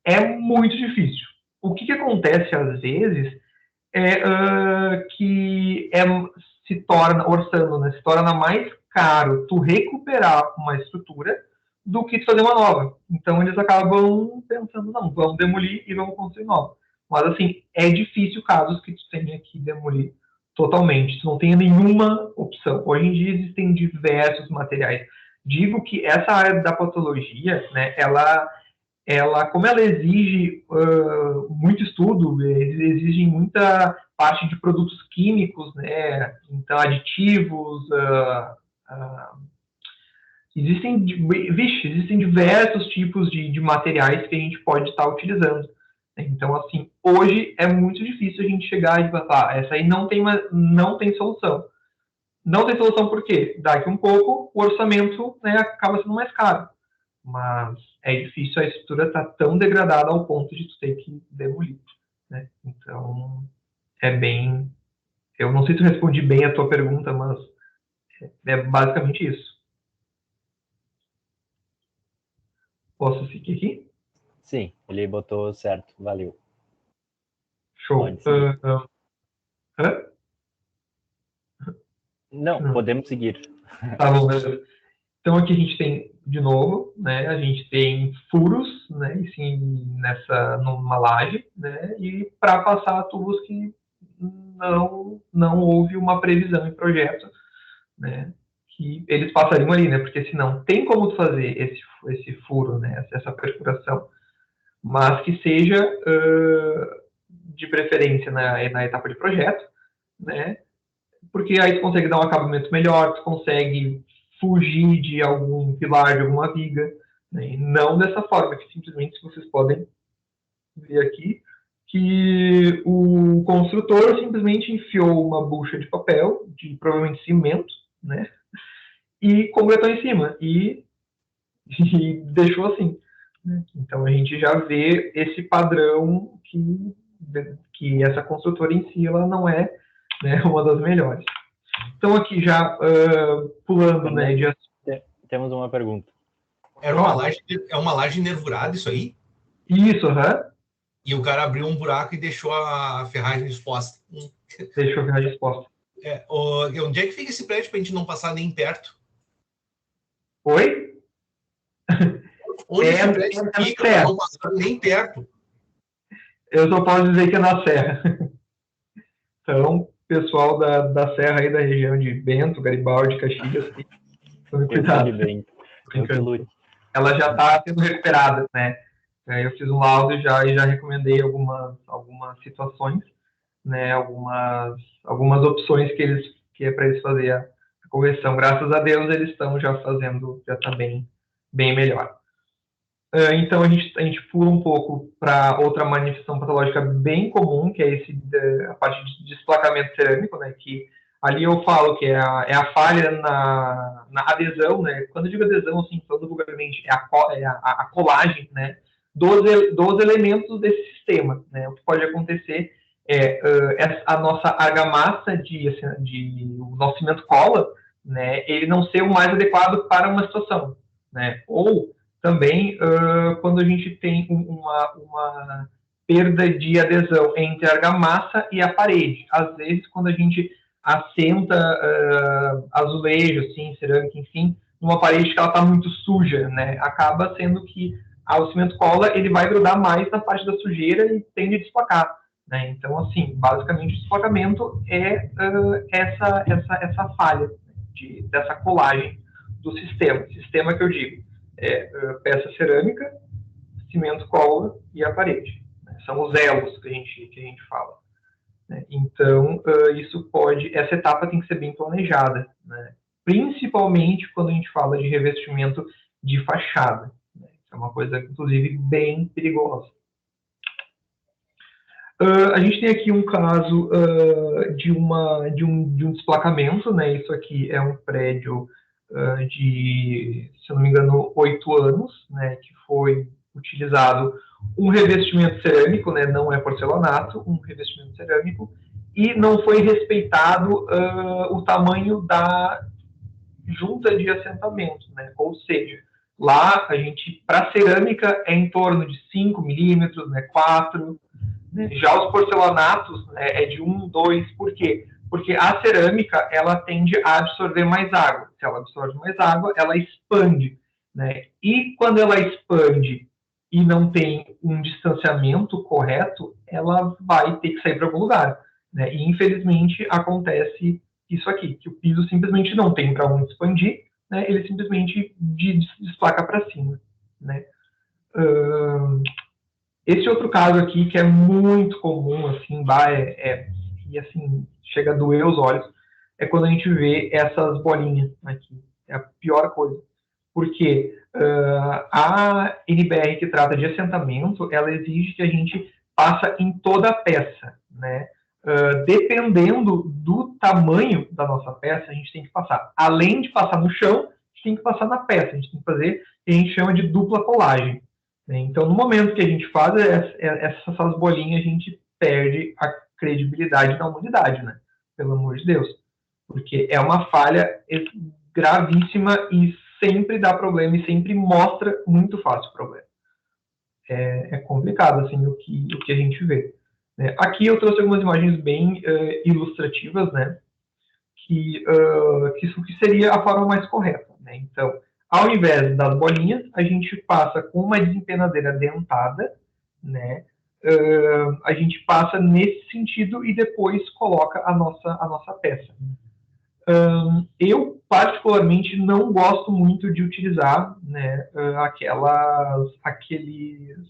é muito difícil. O que acontece às vezes é que se torna, orçando, né, se torna mais caro tu recuperar uma estrutura do que tu fazer uma nova. Então eles acabam pensando, não, vamos demolir e vamos construir nova. Mas assim, é difícil casos que tu tenha que demolir totalmente, tu não tenha nenhuma opção. Hoje em dia existem diversos materiais. Digo que essa área da patologia, né, como ela exige muito estudo, exige muita parte de produtos químicos, né? Então, aditivos, existem diversos tipos de materiais que a gente pode estar utilizando. Então, assim, hoje é muito difícil a gente chegar e falar, essa aí não tem solução. Não tem solução por quê? Daqui um pouco o orçamento, né, acaba sendo mais caro. Mas é difícil, a estrutura está tão degradada ao ponto de tu ter que demolir, né? Então, eu não sei se eu respondi bem a tua pergunta, mas é basicamente isso. Posso seguir aqui? Sim, ele botou certo, valeu. Show. Não, podemos seguir. Tá bom, beleza. Então aqui a gente tem, de novo, né, a gente tem furos, né, assim, numa laje, né, e para passar tubos que não houve uma previsão em projeto, né, que eles passariam ali, né, porque senão tem como fazer esse furo, né, essa perfuração, mas que seja de preferência na etapa de projeto, né, porque aí tu consegue dar um acabamento melhor, tu consegue fugir de algum pilar, de alguma viga, né? E não dessa forma, que simplesmente vocês podem ver aqui, que o construtor simplesmente enfiou uma bucha de papel, provavelmente cimento, né? E concretou em cima, e deixou assim. Né? Então a gente já vê esse padrão que essa construtora em si ela não é, né, uma das melhores. Então aqui já pulando, né? temos uma pergunta. É uma laje nervurada isso aí? Isso, E o cara abriu um buraco e deixou a ferragem exposta. Deixou a ferragem exposta. Onde é que fica esse prédio para a gente não passar nem perto? Oi? Onde esse prédio fica para não passar nem perto? Eu só posso dizer que é na Serra. Então, pessoal da Serra aí da região de Bento, Garibaldi, Caxias, tome cuidado. Ela já está sendo recuperada, né? Eu fiz um laudo e já recomendei algumas situações, né? Algumas opções que é para eles fazer a correção. Graças a Deus eles estão já fazendo, já está bem melhor. Então a gente pula um pouco para outra manifestação patológica bem comum, que é a parte de desplacamento cerâmico, né? Que ali eu falo que é a falha na adesão, né? Quando eu digo adesão, assim, falando vulgarmente, é a colagem, né? Dos elementos desse sistema, né? O que pode acontecer a nossa argamassa o nosso cimento cola, né? Ele não ser o mais adequado para uma situação, né? Ou também quando a gente tem uma perda de adesão entre a argamassa e a parede. Às vezes, quando a gente assenta azulejo, assim, cerâmica, enfim, numa parede que ela está muito suja, né? Acaba sendo que o cimento cola ele vai grudar mais na parte da sujeira e tende a desplacar, né? Então, assim, basicamente o desplacamento é essa falha dessa colagem do sistema que eu digo. Peça cerâmica, cimento cola e a parede. Né? São os elos que a gente fala. Né? Então, essa etapa tem que ser bem planejada, né? Principalmente quando a gente fala de revestimento de fachada. Né? Isso é uma coisa, inclusive, bem perigosa. A gente tem aqui um caso de um desplacamento, né? Isso aqui é um prédio de, se eu não me engano, 8 anos, né? Que foi utilizado um revestimento cerâmico, né? Não é porcelanato, um revestimento cerâmico, e não foi respeitado o tamanho da junta de assentamento, né? Ou seja, lá a gente, para cerâmica, é em torno de 5 milímetros, né? 4. Já os porcelanatos, né, é de 1, 2, por quê? Porque a cerâmica, ela tende a absorver mais água. Se ela absorve mais água, ela expande, né? E quando ela expande e não tem um distanciamento correto, ela vai ter que sair para algum lugar, né? E, infelizmente, acontece isso aqui, que o piso simplesmente não tem para onde expandir, né? Ele simplesmente desplaca para cima, né? Esse outro caso aqui, que é muito comum, assim, e assim, chega a doer os olhos, é quando a gente vê essas bolinhas aqui. É a pior coisa. Porque a NBR que trata de assentamento, ela exige que a gente passe em toda a peça, né? Dependendo do tamanho da nossa peça, a gente tem que passar. Além de passar no chão, a gente tem que passar na peça. A gente tem que fazer o que a gente chama de dupla colagem. Então, no momento que a gente faz essas bolinhas, a gente perde a credibilidade da unidade, né? Pelo amor de Deus. Porque é uma falha gravíssima e sempre dá problema e sempre mostra muito fácil o problema. É complicado, assim, o que a gente vê. Aqui eu trouxe algumas imagens bem ilustrativas, né? Que isso seria a forma mais correta, né? Então, ao invés das bolinhas, a gente passa com uma desempenadeira dentada, né? A gente passa nesse sentido e depois coloca a nossa peça. Eu, particularmente, não gosto muito de utilizar, né, aqueles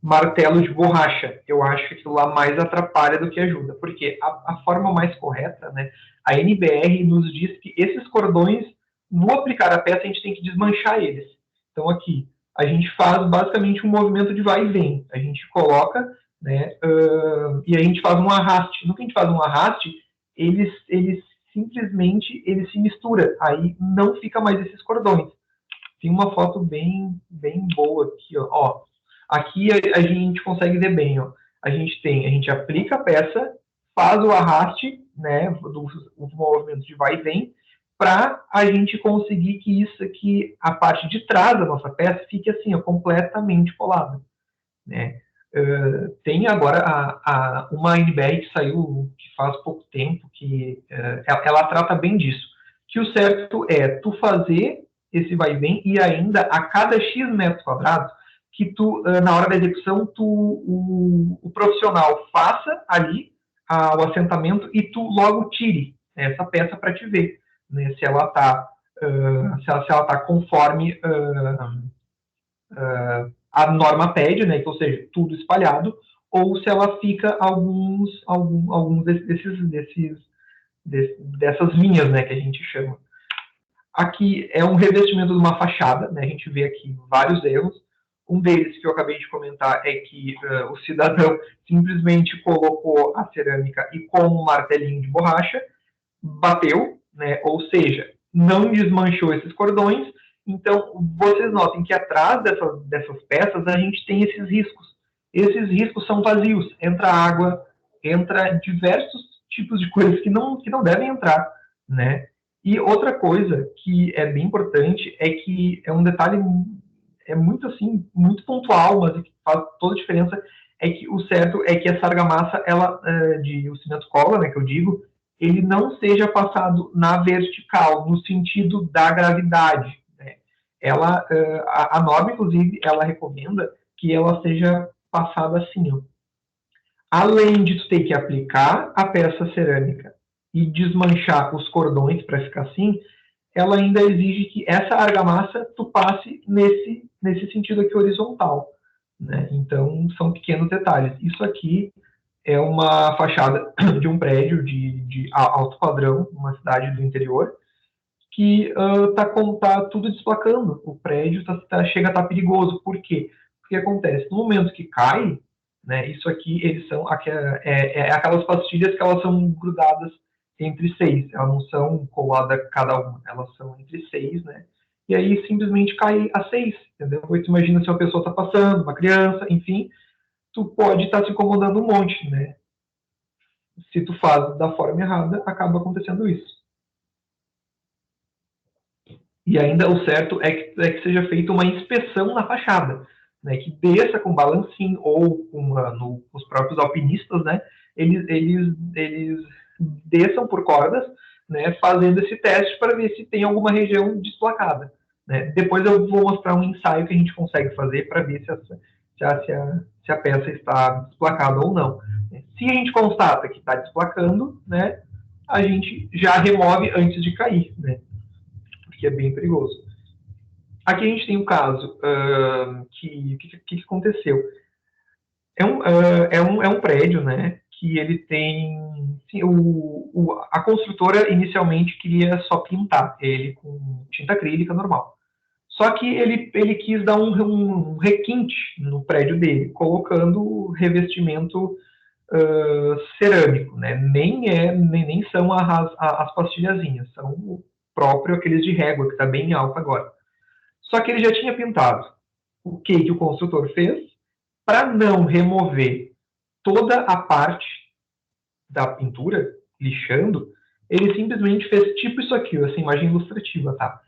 martelos de borracha. Eu acho que aquilo lá mais atrapalha do que ajuda, porque a forma mais correta, né, a NBR nos diz que esses cordões, no aplicar a peça, a gente tem que desmanchar eles. Então, aqui, a gente faz basicamente um movimento de vai e vem. A gente coloca, né, e a gente faz um arraste. No que a gente faz um arraste, eles simplesmente se mistura. Aí não fica mais esses cordões. Tem uma foto bem boa aqui, ó. Aqui a gente consegue ver bem, ó. A gente aplica a peça, faz o arraste, né, os movimentos de vai e vem, para a gente conseguir que a parte de trás da nossa peça fique assim, ó, completamente colada, né? Tem agora uma NBR que saiu que faz pouco tempo, que ela trata bem disso, que o certo é tu fazer esse vai e vem e ainda a cada X metros quadrados que tu, na hora da execução, o profissional faça ali o assentamento e tu logo tire essa peça para te ver, né, se ela está conforme a norma pede, né, ou seja, tudo espalhado, ou se ela fica alguns dessas linhas, né, que a gente chama. Aqui é um revestimento de uma fachada, né, a gente vê aqui vários erros. Um deles que eu acabei de comentar é que o cidadão simplesmente colocou a cerâmica e com um martelinho de borracha bateu, né, ou seja, não desmanchou esses cordões. Então, vocês notem que atrás dessas peças a gente tem esses riscos. Esses riscos são vazios. Entra água, entra diversos tipos de coisas que não devem entrar, né? E outra coisa que é bem importante é que é um detalhe muito assim, muito pontual, mas que faz toda a diferença, é que o certo é que essa argamassa, o cimento cola, né, que eu digo, ele não seja passado na vertical, no sentido da gravidade, né? A norma, inclusive, ela recomenda que ela seja passada assim, ó. Além de tu ter que aplicar a peça cerâmica e desmanchar os cordões para ficar assim, ela ainda exige que essa argamassa tu passe nesse sentido aqui horizontal, né? Então, são pequenos detalhes. Isso aqui é uma fachada de um prédio de alto padrão, uma cidade do interior, que tá tudo desplacando. O prédio chega a estar perigoso. Por quê? Porque acontece, no momento que cai, né, isso aqui, eles são aquelas pastilhas que elas são grudadas entre 6, elas não são coladas cada uma, elas são entre 6, né? E aí simplesmente cai a 6, entendeu? Então, imagina se uma pessoa está passando, uma criança, enfim, tu pode estar se incomodando um monte, né? Se tu faz da forma errada, acaba acontecendo isso. E ainda o certo é que seja feita uma inspeção na fachada, né? Que desça com balancinho ou com os próprios alpinistas, né? Eles desçam por cordas, né? Fazendo esse teste para ver se tem alguma região desplacada, né? Depois eu vou mostrar um ensaio que a gente consegue fazer para ver se a peça está desplacada ou não. Se a gente constata que está desplacando, né, a gente já remove antes de cair, né, porque é bem perigoso. Aqui a gente tem um caso que aconteceu. É um prédio, né, que ele tem... Sim, a construtora inicialmente queria só pintar ele com tinta acrílica normal. Só que ele quis dar um requinte no prédio dele, colocando revestimento cerâmico, né? Nem são as pastilhazinhas, são o próprio aqueles de régua, que está bem alto agora. Só que ele já tinha pintado. O que o construtor fez? Para não remover toda a parte da pintura, lixando, ele simplesmente fez tipo isso aqui, essa imagem ilustrativa, tá?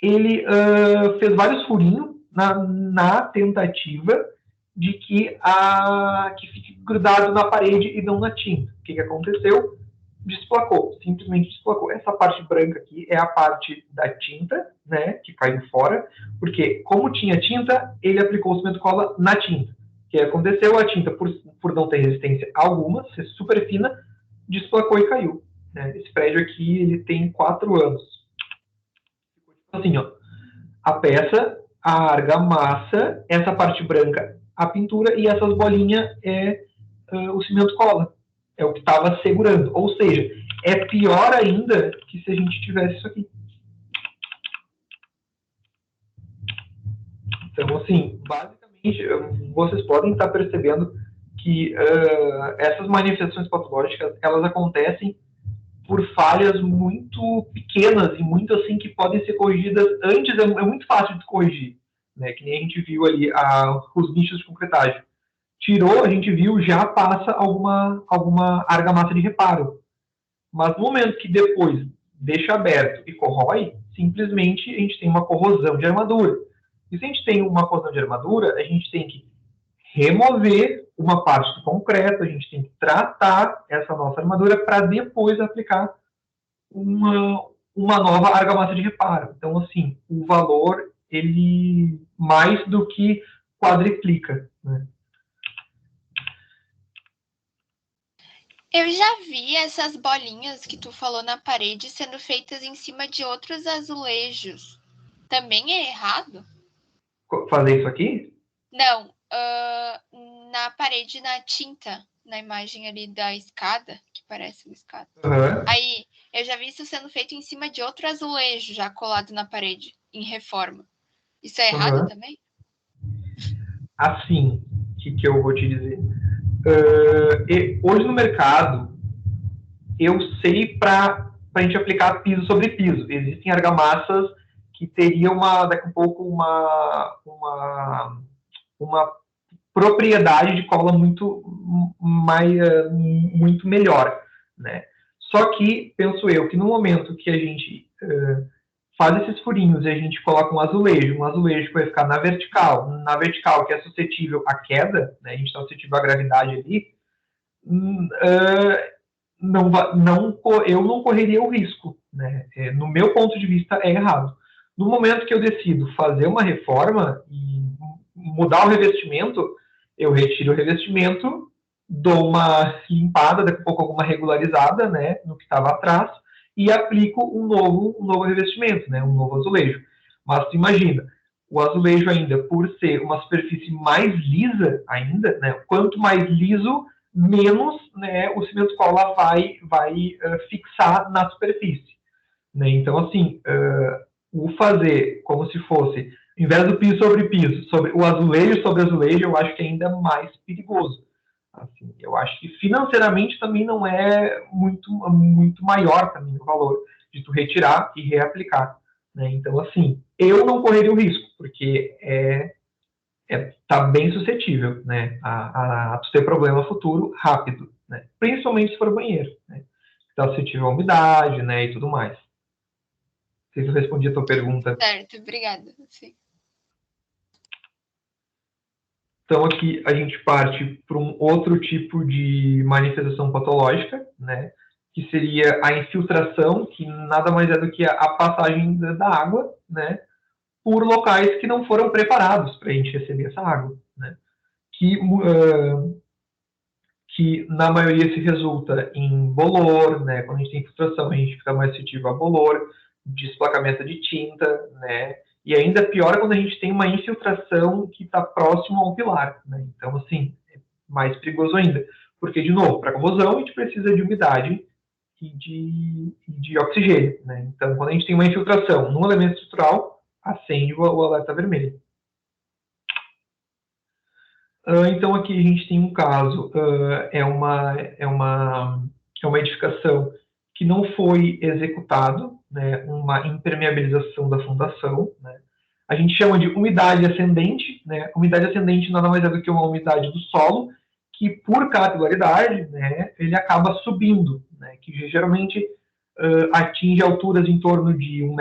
Ele fez vários furinhos na tentativa de que fique grudado na parede e não na tinta. O que aconteceu? Desplacou, simplesmente desplacou. Essa parte branca aqui é a parte da tinta, né, que caiu fora, porque como tinha tinta, ele aplicou o cimento cola na tinta. O que aconteceu? A tinta, por não ter resistência alguma, ser super fina, desplacou e caiu, né? Esse prédio aqui, ele tem 4 anos. Assim, ó, a peça, a argamassa, essa parte branca, a pintura, e essas bolinhas o cimento cola. É o que estava segurando. Ou seja, é pior ainda que se a gente tivesse isso aqui. Então, assim, basicamente, vocês podem estar percebendo que essas manifestações patológicas, elas acontecem por falhas muito pequenas e muito assim que podem ser corrigidas antes. É muito fácil de corrigir, né? Que nem a gente viu ali os nichos de concretagem. Tirou, a gente viu, já passa alguma argamassa de reparo. Mas no momento que depois deixa aberto e corrói, simplesmente a gente tem uma corrosão de armadura. E se a gente tem uma corrosão de armadura, a gente tem que remover uma parte do concreto, a gente tem que tratar essa nossa armadura para depois aplicar uma nova argamassa de reparo. Então, assim, o valor, ele mais do que quadriplica, né? Eu já vi essas bolinhas que tu falou na parede sendo feitas em cima de outros azulejos. Também é errado? Fazer isso aqui? Não, na parede, na tinta, na imagem ali da escada, que parece uma escada. Uhum. Aí, eu já vi isso sendo feito em cima de outro azulejo já colado na parede, em reforma. Isso é errado também? Assim, o que eu vou te dizer? Hoje no mercado, eu sei para a gente aplicar piso sobre piso. Existem argamassas que teriam daqui a pouco uma propriedade de cola muito melhor, né? Só que, penso eu, que no momento que a gente faz esses furinhos e a gente coloca um azulejo que vai ficar na vertical que é suscetível à queda, né? A gente está suscetível à gravidade ali, eu não correria o risco, né? No meu ponto de vista, é errado. No momento que eu decido fazer uma reforma e mudar o revestimento, eu retiro o revestimento, dou uma limpada, daqui a pouco alguma regularizada, né, no que estava atrás, e aplico um novo revestimento, né, um novo azulejo. Mas imagina, o azulejo ainda, por ser uma superfície mais lisa ainda, né, quanto mais liso, menos, né, o cimento cola vai fixar na superfície, né? Então, assim, o fazer como se fosse, em vez do piso, sobre o azulejo sobre azulejo, eu acho que é ainda mais perigoso. Assim, eu acho que financeiramente também não é muito maior também o valor de tu retirar e reaplicar, né? Então, assim, eu não correria o risco, porque tá bem suscetível, né, a ter problema futuro rápido, né, principalmente se for banheiro, né, está suscetível à umidade, né, e tudo mais. Não sei se eu respondi a tua pergunta. Certo, obrigada. Sim. Então aqui a gente parte para um outro tipo de manifestação patológica, né, que seria a infiltração, que nada mais é do que a passagem da água, né, por locais que não foram preparados para a gente receber essa água, né, que na maioria se resulta em bolor, né? Quando a gente tem infiltração, a gente fica mais suscetível a bolor, desplacamento de tinta, né? E ainda pior quando a gente tem uma infiltração que está próximo ao pilar, né? Então, assim, é mais perigoso ainda. Porque, de novo, para corrosão, a gente precisa de umidade e de oxigênio, né? Então, quando a gente tem uma infiltração num elemento estrutural, acende o alerta vermelho. Então, aqui a gente tem um caso, é uma edificação que não foi executado, né, uma impermeabilização da fundação, né. A gente chama de umidade ascendente, né. Umidade ascendente nada mais é do que uma umidade do solo, que por capilaridade, né, ele acaba subindo, né, que geralmente atinge alturas em torno de 1,5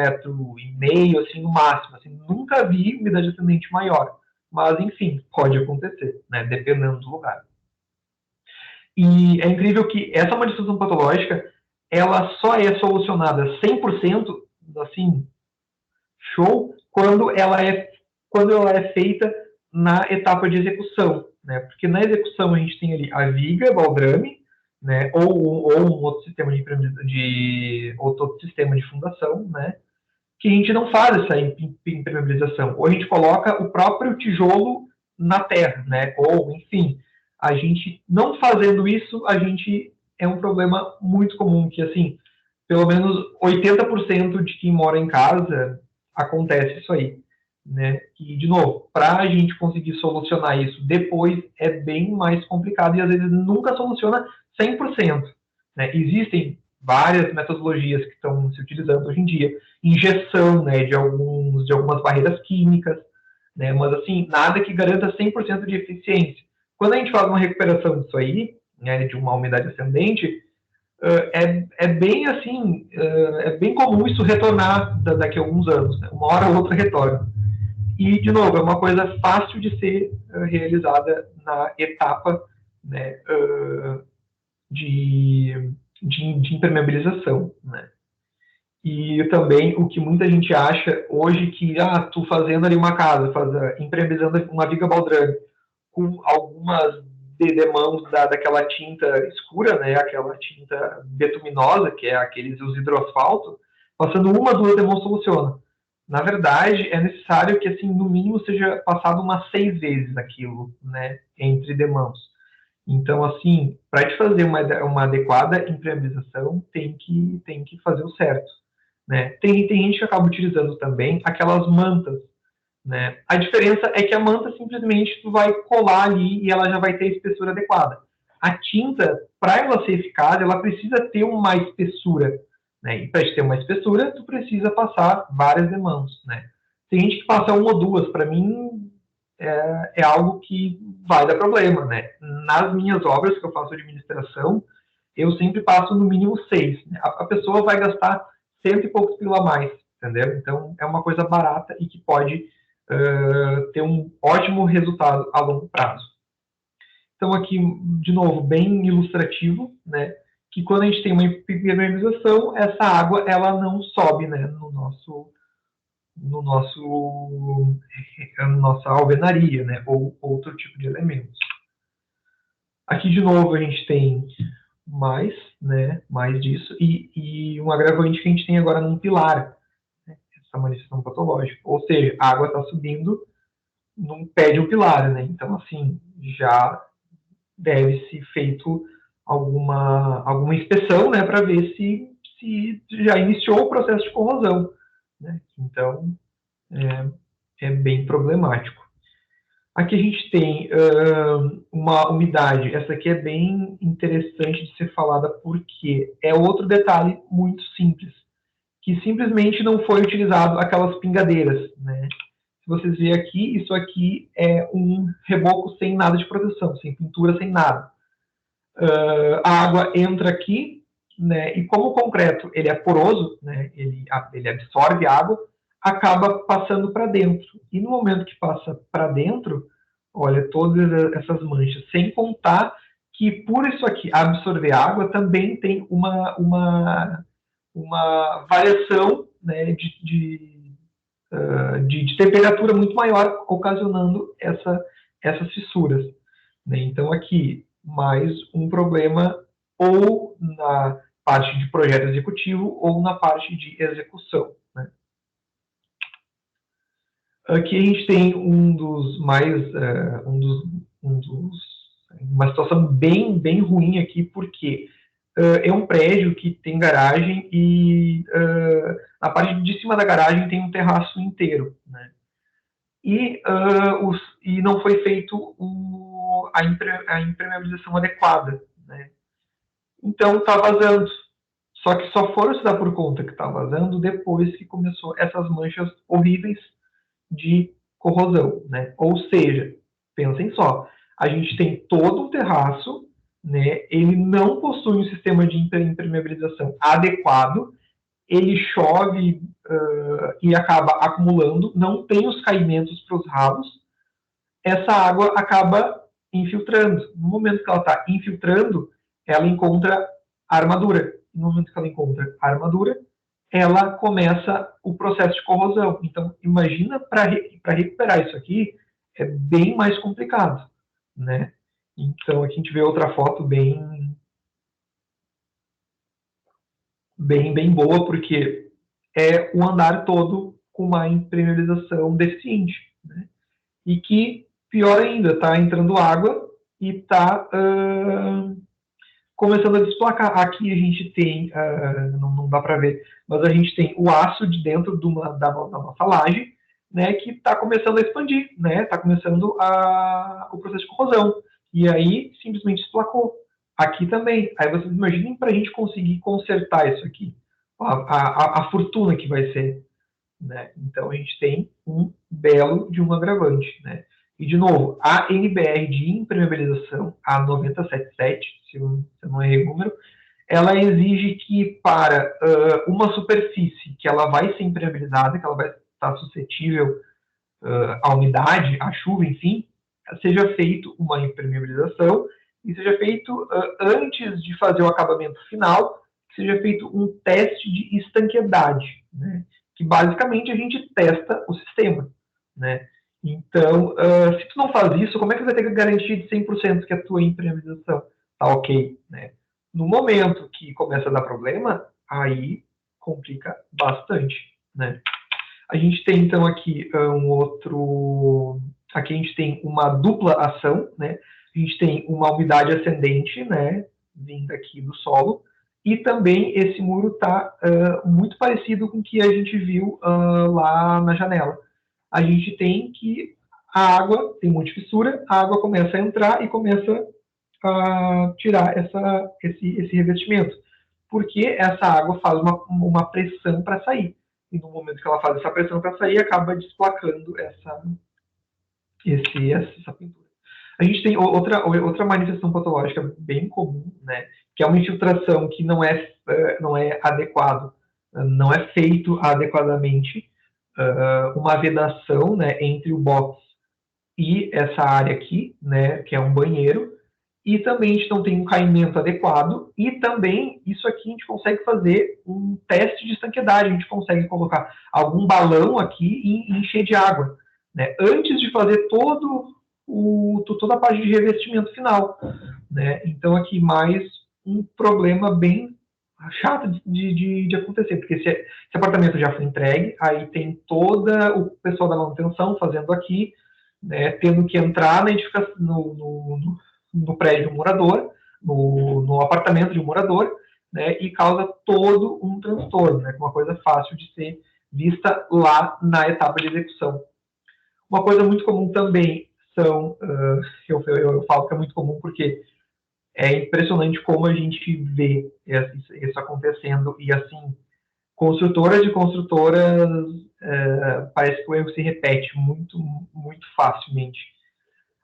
metro, assim, no máximo. Assim, nunca vi umidade ascendente maior. Mas, enfim, pode acontecer, né, dependendo do lugar. E é incrível que essa manifestação patológica, ela só é solucionada 100%, assim, show, quando ela é feita na etapa de execução, né? Porque na execução a gente tem ali a viga, baldrame, né? Ou um outro sistema outro sistema de fundação, né? Que a gente não faz essa impermeabilização. Ou a gente coloca o próprio tijolo na terra, né? Ou, enfim, a gente não fazendo isso, a gente é um problema muito comum que, assim, pelo menos 80% de quem mora em casa acontece isso aí, né? E, de novo, para a gente conseguir solucionar isso depois é bem mais complicado e, às vezes, nunca soluciona 100%, né? Existem várias metodologias que estão se utilizando hoje em dia, injeção, né, de algumas barreiras químicas, né, mas assim, nada que garanta 100% de eficiência. Quando a gente faz uma recuperação disso aí, né, de uma umidade ascendente, é bem assim, é bem comum isso retornar daqui a alguns anos, né? Uma hora ou outra retorna. E, de novo, é uma coisa fácil de ser realizada na etapa, né, de impermeabilização, né? E também o que muita gente acha hoje que, tu fazendo ali uma casa, impermeabilizando uma viga baldrame com algumas demãos daquela tinta escura, né, aquela tinta betuminosa, que é os hidroasfalto, passando uma, duas demãos soluciona. Na verdade, é necessário que, assim, no mínimo seja passado umas 6 vezes aquilo, né, entre demãos. Então, assim, para te fazer uma adequada impermeabilização, tem que fazer o certo, né? Tem gente que acaba utilizando também aquelas mantas, né? A diferença é que a manta simplesmente tu vai colar ali e ela já vai ter a espessura adequada. A tinta, para ela ser eficaz, ela precisa ter uma espessura, né? E para ter uma espessura, tu precisa passar várias demãos, né? Tem gente que passa uma ou duas. Para mim, é algo que vai dar problema, né? Nas minhas obras que eu faço administração, eu sempre passo no mínimo 6. Né? A pessoa vai gastar 100 e poucos pila a mais, entendeu? Então, é uma coisa barata e que pode ter um ótimo resultado a longo prazo. Então, aqui, de novo, bem ilustrativo, né? Que quando a gente tem uma impermeabilização, essa água ela não sobe, né? Nossa alvenaria, né? Ou outro tipo de elementos. Aqui, de novo, a gente tem mais, né? Mais disso. E um agravante que a gente tem agora num pilar, né? Essa manifestação patológica. Ou seja, a água está subindo num pé de um pilar, né? Então, assim, já deve ser feito alguma inspeção, né? Para ver se já iniciou o processo de corrosão, né? Então, é bem problemático. Aqui a gente tem uma umidade. Essa aqui é bem interessante de ser falada porque é outro detalhe muito simples, que simplesmente não foi utilizado aquelas pingadeiras, né? Se vocês verem aqui, isso aqui é um reboco sem nada de proteção, sem pintura, sem nada. A água entra aqui, né? E como o concreto ele é poroso, né? Ele absorve água, acaba passando para dentro. E no momento que passa para dentro, olha, todas essas manchas, sem contar que por isso aqui absorver água também tem uma variação, né, de temperatura muito maior, ocasionando essas fissuras, né? Então aqui mais um problema ou na parte de projeto executivo ou na parte de execução, né? Aqui a gente tem uma situação bem ruim aqui, porque é um prédio que tem garagem e na parte de cima da garagem tem um terraço inteiro, né? E não foi feito a impermeabilização adequada, né? Então está vazando. Só que só foram se dar por conta que está vazando depois que começou essas manchas horríveis de corrosão, né? Ou seja, pensem só, a gente tem todo um terraço, né? Ele não possui um sistema de impermeabilização adequado, ele chove e acaba acumulando, não tem os caimentos para os ralos, essa água acaba infiltrando. No momento que ela está infiltrando, ela encontra a armadura. No momento que ela encontra a armadura, ela começa o processo de corrosão. Então, imagina para recuperar isso aqui, é bem mais complicado, né? Então, aqui a gente vê outra foto bem boa, porque é o andar todo com uma impermeabilização deficiente, né? E que, pior ainda, está entrando água e está começando a desplacar. Aqui a gente tem, não dá para ver, mas a gente tem o aço de dentro da nossa laje, né, que está começando a expandir, né, está começando o processo de corrosão. E aí simplesmente desplacou. Aqui também. Aí vocês imaginem para a gente conseguir consertar isso aqui. A fortuna que vai ser, né? Então a gente tem um belo de um agravante, né? E, de novo, a NBR de impermeabilização, a 977, se eu não errei o número, ela exige que para uma superfície que ela vai ser impermeabilizada, que ela vai estar suscetível à umidade, à chuva, enfim, seja feito uma impermeabilização e seja feito antes de fazer o acabamento final, seja feito um teste de estanqueidade, né? Que basicamente a gente testa o sistema, né? Então, se tu não faz isso, como é que você vai ter que garantir de 100% que a tua impermeabilização tá ok, né? No momento que começa a dar problema, aí complica bastante, né? A gente tem, então, aqui Aqui a gente tem uma dupla ação, né? A gente tem uma umidade ascendente, né? Vindo aqui do solo. E também esse muro está muito parecido com o que a gente viu lá na janela. A gente tem que a água, tem muita fissura, a água começa a entrar e começa a tirar esse revestimento. Porque essa água faz uma pressão para sair. E no momento que ela faz essa pressão para sair, acaba desplacando essa pintura. A gente tem outra manifestação patológica bem comum, né, que é uma infiltração que não é adequado, não é feito adequadamente, uma vedação, né, entre o box e essa área aqui, né, que é um banheiro, e também a gente não tem um caimento adequado, e também isso aqui a gente consegue fazer um teste de estanqueidade, a gente consegue colocar algum balão aqui e encher de água, né, antes de fazer toda a parte de revestimento final, né. Então aqui mais um problema bem chato de acontecer, porque se apartamento já foi entregue, aí tem todo o pessoal da manutenção fazendo aqui, né, tendo que entrar na edificação, no prédio do morador, no apartamento de um morador, né, e causa todo um transtorno, né, uma coisa fácil de ser vista lá na etapa de execução. Uma coisa muito comum também são, eu falo que é muito comum porque é impressionante como a gente vê isso acontecendo, e assim, construtoras de construtoras, parece que o erro se repete muito, muito facilmente.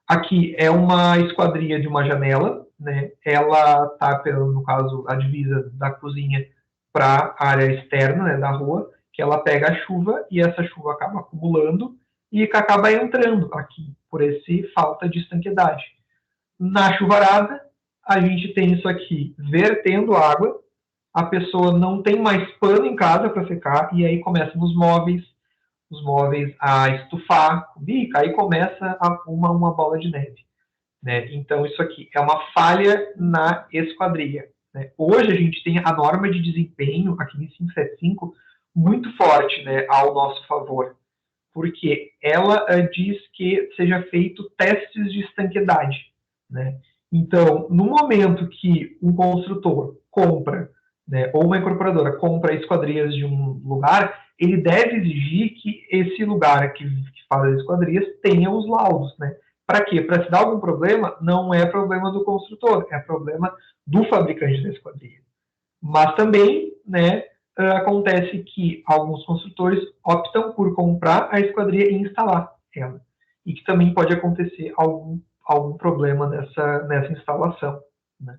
Aqui é uma esquadria de uma janela, né? Ela está, no caso, a divisa da cozinha para a área externa, né, da rua, que ela pega a chuva e essa chuva acaba acumulando e acaba entrando aqui por esse falta de estanqueidade. Na chuvarada, a gente tem isso aqui vertendo água, a pessoa não tem mais pano em casa para secar, e aí começam os móveis a estufar, bica, aí começa uma bola de neve, né? Então isso aqui é uma falha na esquadria, né? Hoje a gente tem a norma de desempenho aqui em 575 muito forte, né, ao nosso favor, porque ela diz que seja feito testes de estanqueidade, né? Então, no momento que um construtor compra, né, ou uma incorporadora compra esquadrias de um lugar, ele deve exigir que esse lugar que faz as esquadrias tenha os laudos, né? Para quê? Para se dar algum problema, não é problema do construtor, é problema do fabricante da esquadria. Mas também, né, acontece que alguns construtores optam por comprar a esquadria e instalar ela. E que também pode acontecer algum problema nessa instalação, né?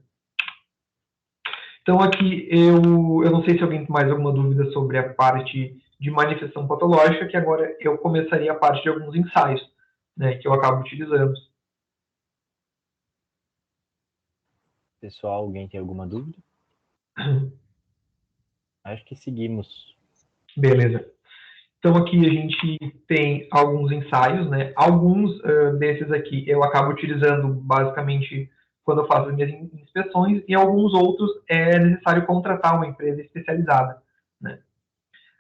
Então aqui eu não sei se alguém tem mais alguma dúvida sobre a parte de manifestação patológica, que agora eu começaria a parte de alguns ensaios, né, que eu acabo utilizando. Pessoal, alguém tem alguma dúvida? Acho que seguimos. Beleza. Então aqui a gente tem alguns ensaios, né? Alguns desses aqui eu acabo utilizando basicamente quando eu faço as minhas inspeções, e alguns outros é necessário contratar uma empresa especializada, né?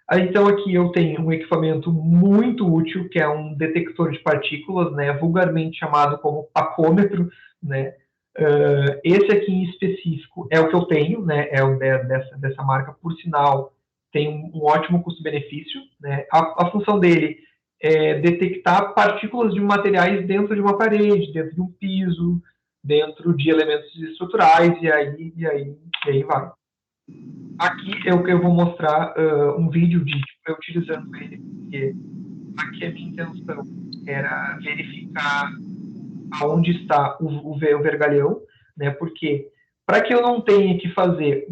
Aí, então aqui eu tenho um equipamento muito útil, que é um detector de partículas, né? Vulgarmente chamado como pacômetro, né? Esse aqui em específico é o que eu tenho, né? É o dessa marca, por sinal, tem um ótimo custo-benefício, né? A função dele é detectar partículas de materiais dentro de uma parede, dentro de um piso, dentro de elementos estruturais, e aí vai. Aqui eu vou mostrar um vídeo de eu utilizando ele, porque aqui a minha intenção era verificar aonde está o vergalhão, né? Porque para que eu não tenha que fazer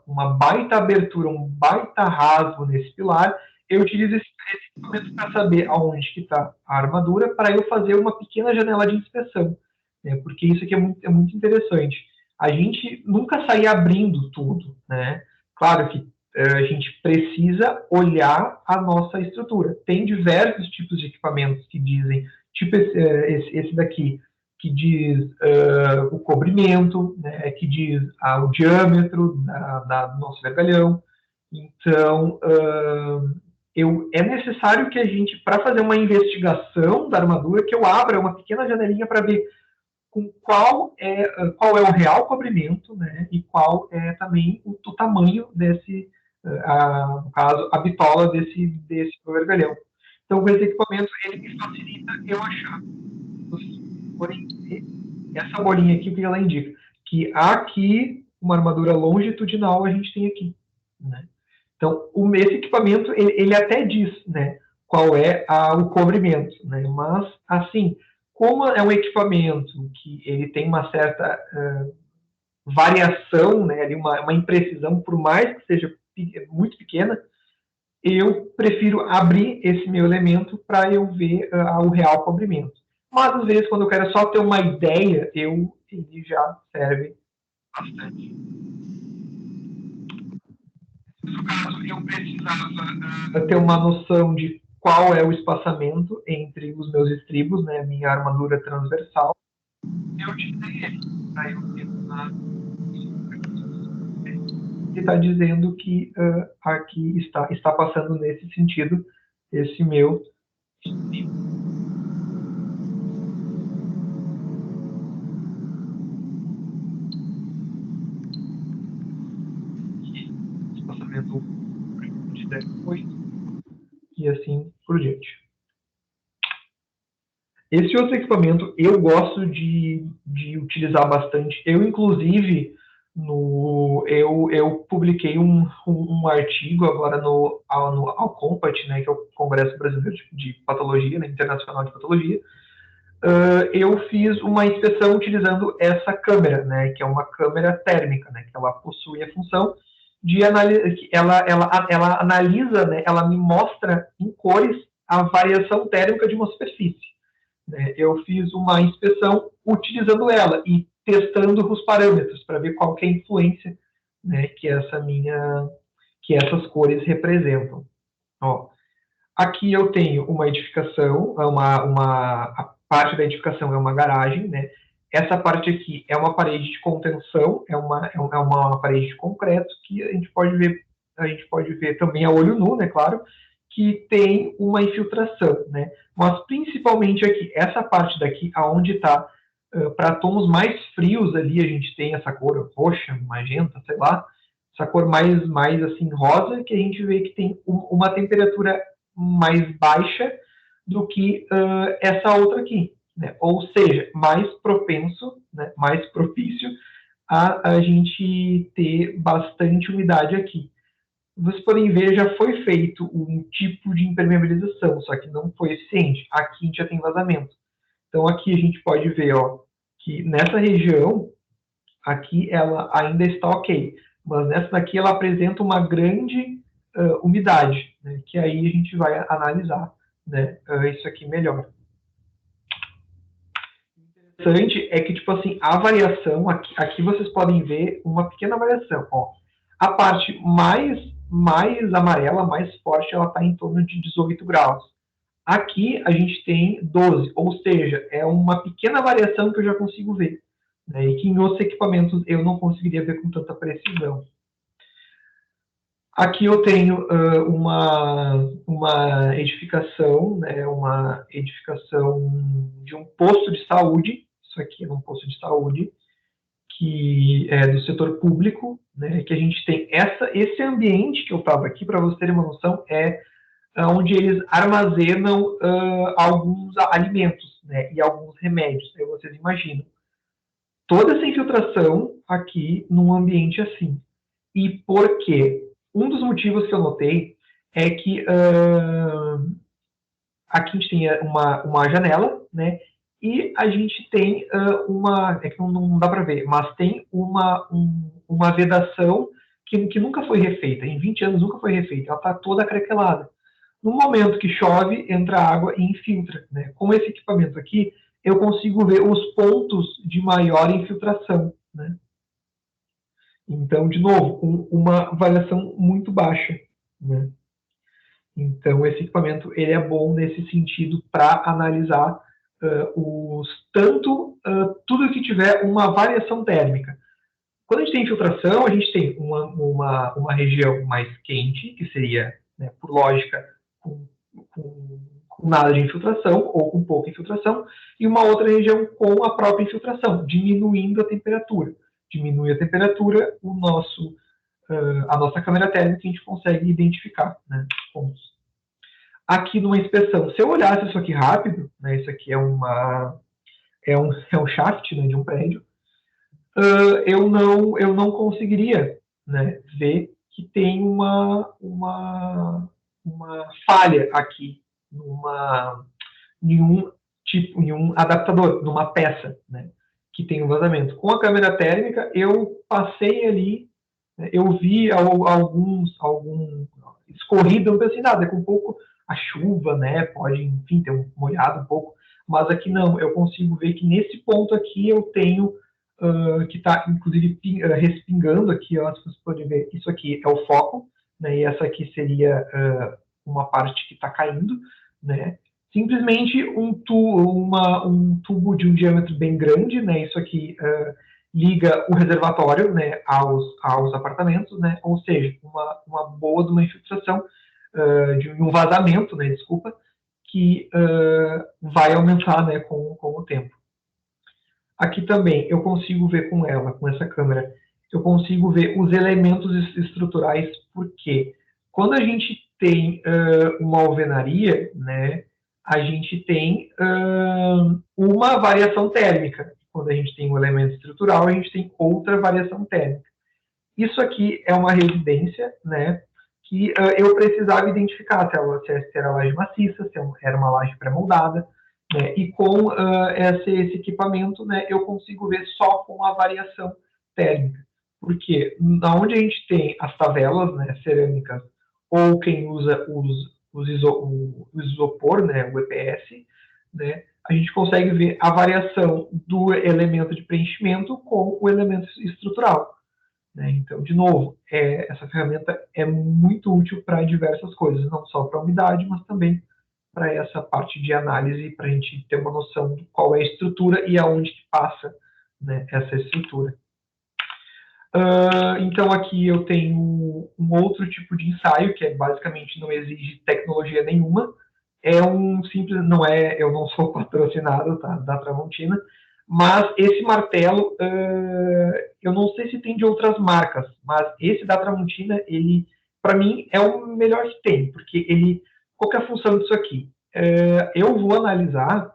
uma baita abertura, um baita rasgo nesse pilar, eu utilizo esse equipamento para saber aonde que está a armadura, para eu fazer uma pequena janela de inspeção, né? Porque isso aqui é muito interessante. A gente nunca sai abrindo tudo, né? Claro que a gente precisa olhar a nossa estrutura. Tem diversos tipos de equipamentos que dizem, tipo esse daqui, que diz o cobrimento, né, que diz o diâmetro do nosso vergalhão. Então, é necessário que a gente, para fazer uma investigação da armadura, que eu abra uma pequena janelinha para ver qual é o real cobrimento, né, e qual é também o tamanho desse, no caso, a bitola desse vergalhão. Então, com esse equipamento, ele me facilita eu achar. Porém, essa bolinha aqui, o que ela indica? Que aqui, uma armadura longitudinal, a gente tem aqui, né? Então, esse equipamento, ele até diz, né, qual é o cobrimento, né? Mas, assim, como é um equipamento que ele tem uma certa variação, né, ali uma imprecisão, por mais que seja muito pequena, eu prefiro abrir esse meu elemento para eu ver o real cobrimento. Mas, às vezes, quando eu quero só ter uma ideia, ele já serve bastante. No caso, eu precisava ter uma noção de qual é o espaçamento entre os meus estribos, né, a minha armadura transversal. Eu utilizei ele para eu ter uma... Ele está dizendo que aqui está passando nesse sentido esse meu estribo. Espaçamento de 10,8 e assim por diante. Esse outro equipamento eu gosto de utilizar bastante. Eu, inclusive, eu publiquei um artigo agora no ALCOMPAT, né, que é o Congresso Brasileiro de Patologia, né, Internacional de Patologia. Eu fiz uma inspeção utilizando essa câmera, né, que é uma câmera térmica, né, que ela possui a função de ela analisa, né, ela me mostra em cores a variação térmica de uma superfície. Né? Eu fiz uma inspeção utilizando ela e testando os parâmetros para ver qual que é a influência, né, que essas cores representam. Ó, aqui eu tenho uma edificação, a parte da edificação é uma garagem, né? Essa parte aqui é uma parede de contenção, é uma parede de concreto que a gente pode ver também a olho nu, né, claro, que tem uma infiltração, né? Mas principalmente aqui, essa parte daqui, aonde está, para tons mais frios ali, a gente tem essa cor roxa, magenta, sei lá, essa cor mais assim rosa, que a gente vê que tem uma temperatura mais baixa do que essa outra aqui, né? Ou seja, mais propenso, né, mais propício a gente ter bastante umidade aqui. Vocês podem ver, já foi feito um tipo de impermeabilização, só que não foi eficiente. Aqui a gente já tem vazamento. Então aqui a gente pode ver, ó, que nessa região, aqui ela ainda está ok, mas nessa daqui ela apresenta uma grande umidade, né, que aí a gente vai analisar, né, isso aqui melhor. O interessante é que, tipo assim, a variação, aqui vocês podem ver uma pequena variação, ó. A parte mais amarela, mais forte, ela está em torno de 18 graus. Aqui a gente tem 12, ou seja, é uma pequena variação que eu já consigo ver, né, e que em outros equipamentos eu não conseguiria ver com tanta precisão. Aqui eu tenho uma edificação, né, uma edificação de um posto de saúde. Isso aqui é um posto de saúde que é do setor público, né, que a gente tem esse ambiente que eu estava aqui, para vocês terem uma noção, é onde eles armazenam alguns alimentos, né, e alguns remédios. Aí vocês imaginam toda essa infiltração aqui num ambiente assim. E por quê? Um dos motivos que eu notei é que aqui a gente tem uma janela, né, e a gente tem é que não dá para ver, mas tem uma vedação que nunca foi refeita, em 20 anos nunca foi refeita, ela está toda craquelada. No momento que chove, entra água e infiltra, né? Com esse equipamento aqui, eu consigo ver os pontos de maior infiltração, né? Então, de novo, uma variação muito baixa, né? Então, esse equipamento ele é bom nesse sentido para analisar tudo que tiver uma variação térmica. Quando a gente tem infiltração, a gente tem uma região mais quente, que seria, né, por lógica, com nada de infiltração ou com pouca infiltração, e uma outra região com a própria infiltração, diminuindo a temperatura. Diminui a temperatura, a nossa câmera térmica, a gente consegue identificar, né, os pontos. Aqui numa inspeção, se eu olhasse isso aqui rápido, né, isso aqui é um shaft, né, de um prédio, eu não conseguiria, né, ver que tem uma falha aqui em um adaptador, numa peça, né, que tem um vazamento. Com a câmera térmica, eu passei ali, né, eu vi alguns escorrido, eu pensei, nada, é com um pouco a chuva, né, pode, enfim, ter molhado um pouco, mas aqui não, eu consigo ver que nesse ponto aqui eu tenho que está, inclusive, respingando aqui, ó, se vocês podem ver, isso aqui é o foco, né, e essa aqui seria uma parte que está caindo, né, simplesmente um tubo de um diâmetro bem grande, né, isso aqui liga o reservatório, né, aos apartamentos, né, ou seja, uma boa de uma infiltração, de um vazamento, né, desculpa, que vai aumentar, né, com o tempo. Aqui também eu consigo ver com essa câmera, eu consigo ver os elementos estruturais, porque quando a gente tem uma alvenaria, né, a gente tem uma variação térmica. Quando a gente tem um elemento estrutural, a gente tem outra variação térmica. Isso aqui é uma residência, né, que eu precisava identificar se era laje maciça, se era uma laje pré-moldada, né, e com esse equipamento, né, eu consigo ver só com a variação térmica. Porque onde a gente tem as tavelas, né, cerâmicas, ou quem usa o isopor, né, o EPS, né, a gente consegue ver a variação do elemento de preenchimento com o elemento estrutural. Né? Então, de novo, essa ferramenta é muito útil para diversas coisas, não só para a umidade, mas também para essa parte de análise, para a gente ter uma noção de qual é a estrutura e aonde que passa, né, essa estrutura. Então, aqui eu tenho um outro tipo de ensaio, que basicamente não exige tecnologia nenhuma. É um simples, eu não sou patrocinado, tá, da Tramontina, mas esse martelo, eu não sei se tem de outras marcas, mas esse da Tramontina, ele, para mim, é o melhor que tem, porque qual que é a função disso aqui? Eu vou analisar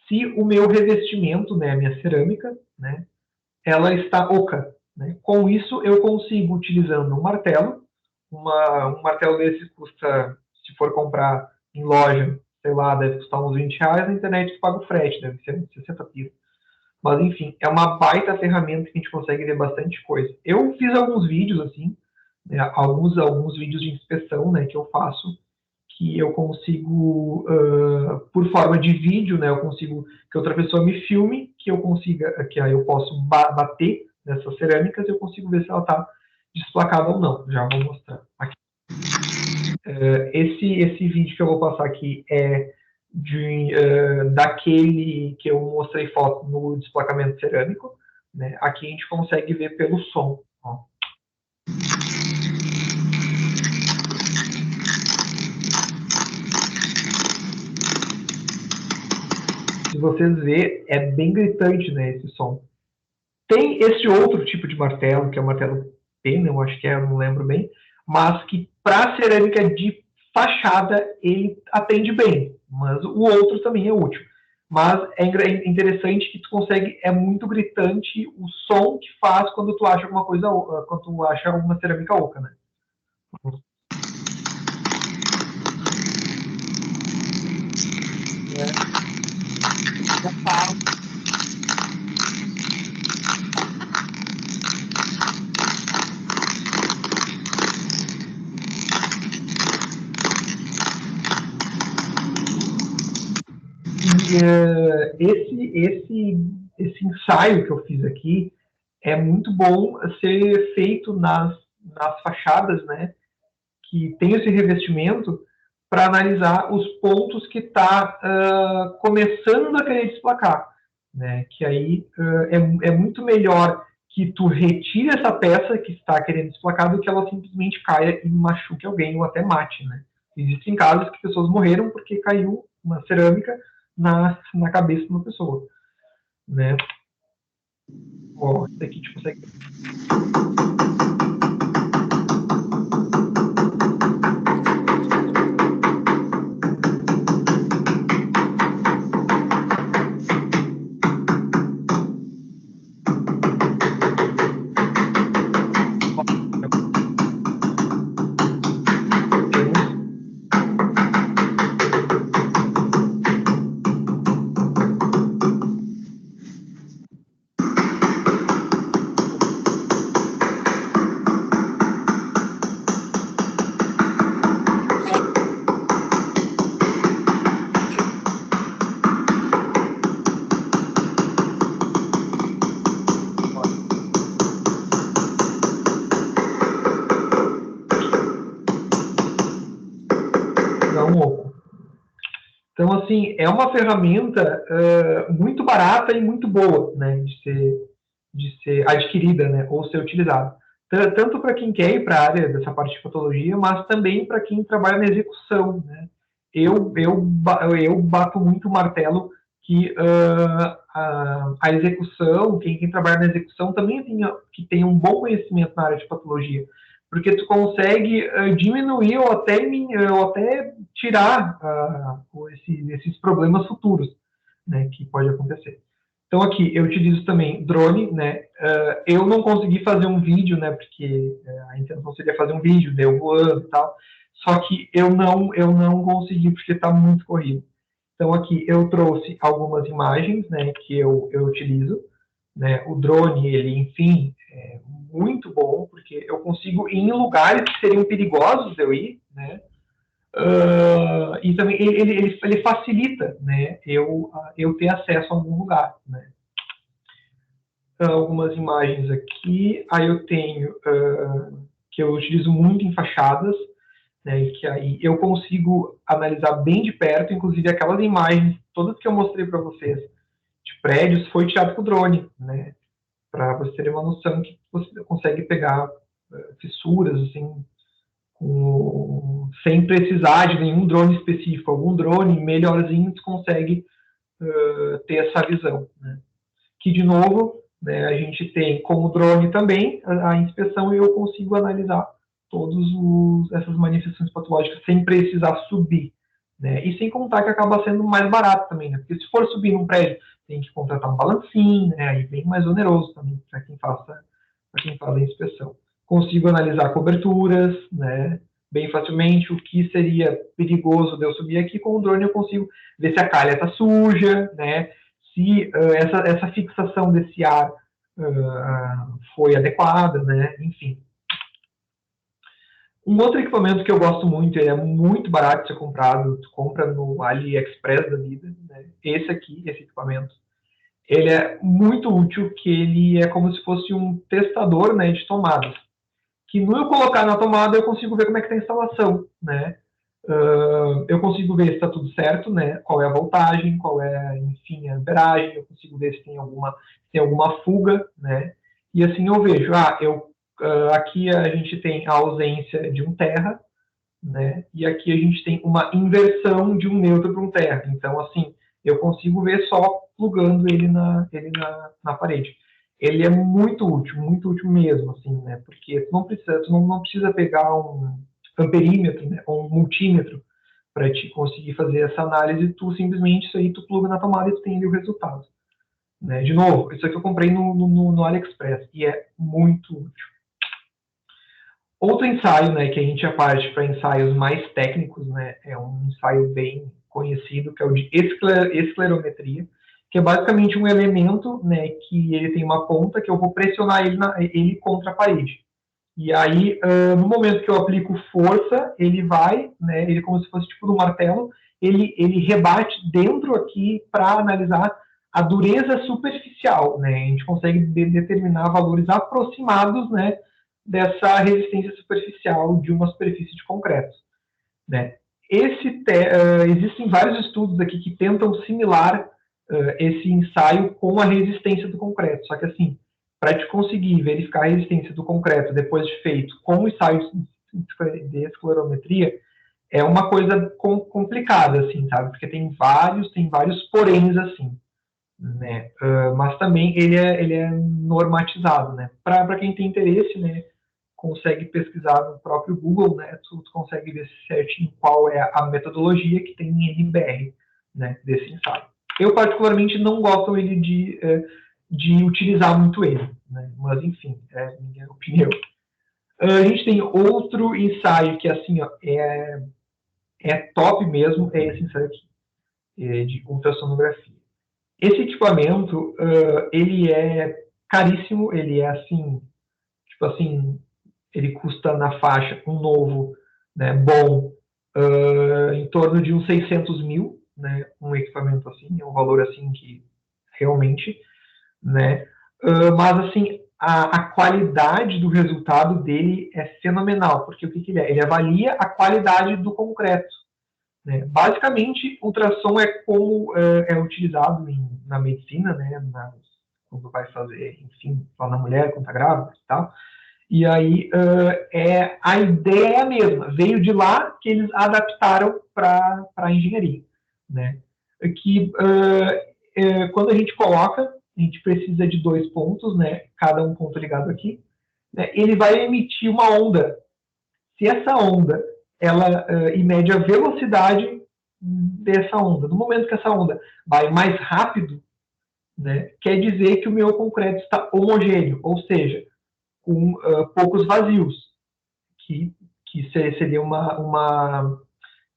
se o meu revestimento, né, a minha cerâmica, né, ela está oca. Né? Com isso, eu consigo, utilizando um martelo, um martelo desse custa, se for comprar em loja, sei lá, deve custar uns R$20, na internet tu paga o frete, deve ser uns 60 pila. Mas, enfim, é uma baita ferramenta que a gente consegue ver bastante coisa. Eu fiz alguns vídeos, assim, né, alguns vídeos de inspeção, né, que eu faço, que eu consigo, por forma de vídeo, né, eu consigo que outra pessoa me filme, que aí eu posso bater nessas cerâmicas e eu consigo ver se ela está desplacada ou não. Já vou mostrar aqui. Esse vídeo que eu vou passar aqui é daquele que eu mostrei foto no desplacamento cerâmico. Né? Aqui a gente consegue ver pelo som. Ó. Se vocês verem, é bem gritante, né, esse som. Tem esse outro tipo de martelo, que é o martelo Penna, eu acho que eu não lembro bem, mas que para cerâmica de fachada ele atende bem, mas o outro também é útil. Mas é interessante que tu consegue, é muito gritante o som que faz quando tu acha alguma coisa, quando tu acha alguma cerâmica oca, né? Esse ensaio que eu fiz aqui é muito bom ser feito nas fachadas, né, que tem esse revestimento, para analisar os pontos que está começando a querer desplacar, né, que aí é muito melhor que tu retire essa peça que está querendo desplacar do que ela simplesmente caia e machuque alguém ou até mate, né. Existem casos que pessoas morreram porque caiu uma cerâmica na cabeça de uma pessoa, né. Ó, isso aqui a gente consegue... Então, assim, é uma ferramenta muito barata e muito boa, né, de ser adquirida, né, ou ser utilizada. Tanto para quem quer ir para a área dessa parte de patologia, mas também para quem trabalha na execução, né. Eu bato muito o martelo que a execução, quem trabalha na execução também tem um bom conhecimento na área de patologia, porque tu consegue diminuir ou até tirar esses problemas futuros, né, que pode acontecer. Então aqui eu utilizo também drone, né. Eu não consegui fazer um vídeo, né, porque a intenção seria fazer um vídeo, eu voando e tal, só que eu não consegui porque está muito corrido. Então aqui eu trouxe algumas imagens, né, que eu utilizo, né. O drone, ele, enfim, é muito bom, porque eu consigo ir em lugares que seriam perigosos de eu ir, né, e também ele facilita, né, eu ter acesso a algum lugar, né. Algumas imagens aqui, aí eu tenho, que eu utilizo muito em fachadas, né, que aí eu consigo analisar bem de perto, inclusive aquelas imagens, todas que eu mostrei para vocês, de prédios, foi tirado com o drone, né, para você ter uma noção que você consegue pegar fissuras, assim, sem precisar de nenhum drone específico. Algum drone melhorzinho você consegue ter essa visão, né. Que, de novo, né, a gente tem como drone também a inspeção e eu consigo analisar todas essas manifestações patológicas sem precisar subir, né, e sem contar que acaba sendo mais barato também, né, porque se for subir num prédio, tem que contratar um balancim, né, aí bem mais oneroso também para quem faz a inspeção. Consigo analisar coberturas, né, bem facilmente. O que seria perigoso de eu subir aqui, com o drone eu consigo ver se a calha está suja, né, se essa fixação desse ar foi adequada, né, enfim. Um outro equipamento que eu gosto muito, ele é muito barato de ser comprado, tu compra no AliExpress da vida, né, esse equipamento, ele é muito útil, que ele é como se fosse um testador, né, de tomadas, que no eu colocar na tomada eu consigo ver como é que está a instalação, né, eu consigo ver se está tudo certo, né, qual é a voltagem, qual é, enfim, a amperagem, eu consigo ver se tem alguma fuga, né, e assim eu vejo, aqui a gente tem a ausência de um terra, né, e aqui a gente tem uma inversão de um neutro para um terra, então assim, eu consigo ver só plugando ele na parede. Ele é muito útil mesmo, assim, né, porque tu não precisa pegar um amperímetro, né, ou um multímetro para te conseguir fazer essa análise, tu simplesmente isso aí tu pluga na tomada e tu tem ali o resultado, né. De novo, isso aqui eu comprei no AliExpress e é muito útil. Outro ensaio, né, que a gente parte para ensaios mais técnicos, né, é um ensaio bem conhecido, que é o de esclerometria, que é basicamente um elemento, né, que ele tem uma ponta que eu vou pressionar ele contra a parede. E aí, no momento que eu aplico força, ele vai, né, ele como se fosse tipo um martelo, ele rebate dentro aqui para analisar a dureza superficial, né? A gente consegue determinar valores aproximados, né, dessa resistência superficial de uma superfície de concreto, né? Existem vários estudos aqui que tentam similar esse ensaio com a resistência do concreto, só que assim, para te conseguir verificar a resistência do concreto depois de feito com o ensaio de esclerometria, é uma coisa complicada, assim, sabe? Porque tem vários poréns, assim, né? Mas também ele é normatizado, né? Para quem tem interesse, né? Consegue pesquisar no próprio Google, né? Tu consegue ver certinho qual é a metodologia que tem em NBR, né? Desse ensaio. Eu particularmente não gosto ele de utilizar muito ele, né? Mas enfim, é a minha opinião. A gente tem outro ensaio que assim, ó, é top mesmo, é esse ensaio aqui, de ultrassonografia. Esse equipamento, ele é caríssimo, ele é assim, tipo assim, ele custa na faixa, um novo, né, bom, em torno de uns 600 mil, né, um equipamento assim, é um valor assim que realmente, né, mas assim, a qualidade do resultado dele é fenomenal, porque o que ele é? Ele avalia a qualidade do concreto, né? Basicamente, ultrassom é como é utilizado na medicina, né, quando vai fazer, enfim, lá na mulher, quando está grávida e tal. E aí a ideia é a mesma, veio de lá que eles adaptaram para a engenharia, né? Que quando a gente coloca, a gente precisa de 2 pontos, né? Cada um ponto ligado aqui, né? Ele vai emitir uma onda. Se essa onda ela mede a velocidade dessa onda, no momento que essa onda vai mais rápido, né? Quer dizer que o meu concreto está homogêneo, ou seja, com poucos vazios, que seria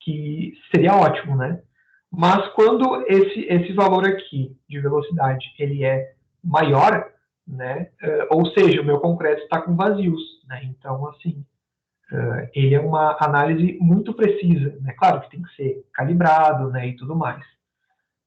que seria ótimo, né? Mas quando esse valor aqui de velocidade ele é maior, né? Ou seja, o meu concreto está com vazios, né? Então assim, ele é uma análise muito precisa, né? Claro que tem que ser calibrado, né? E tudo mais.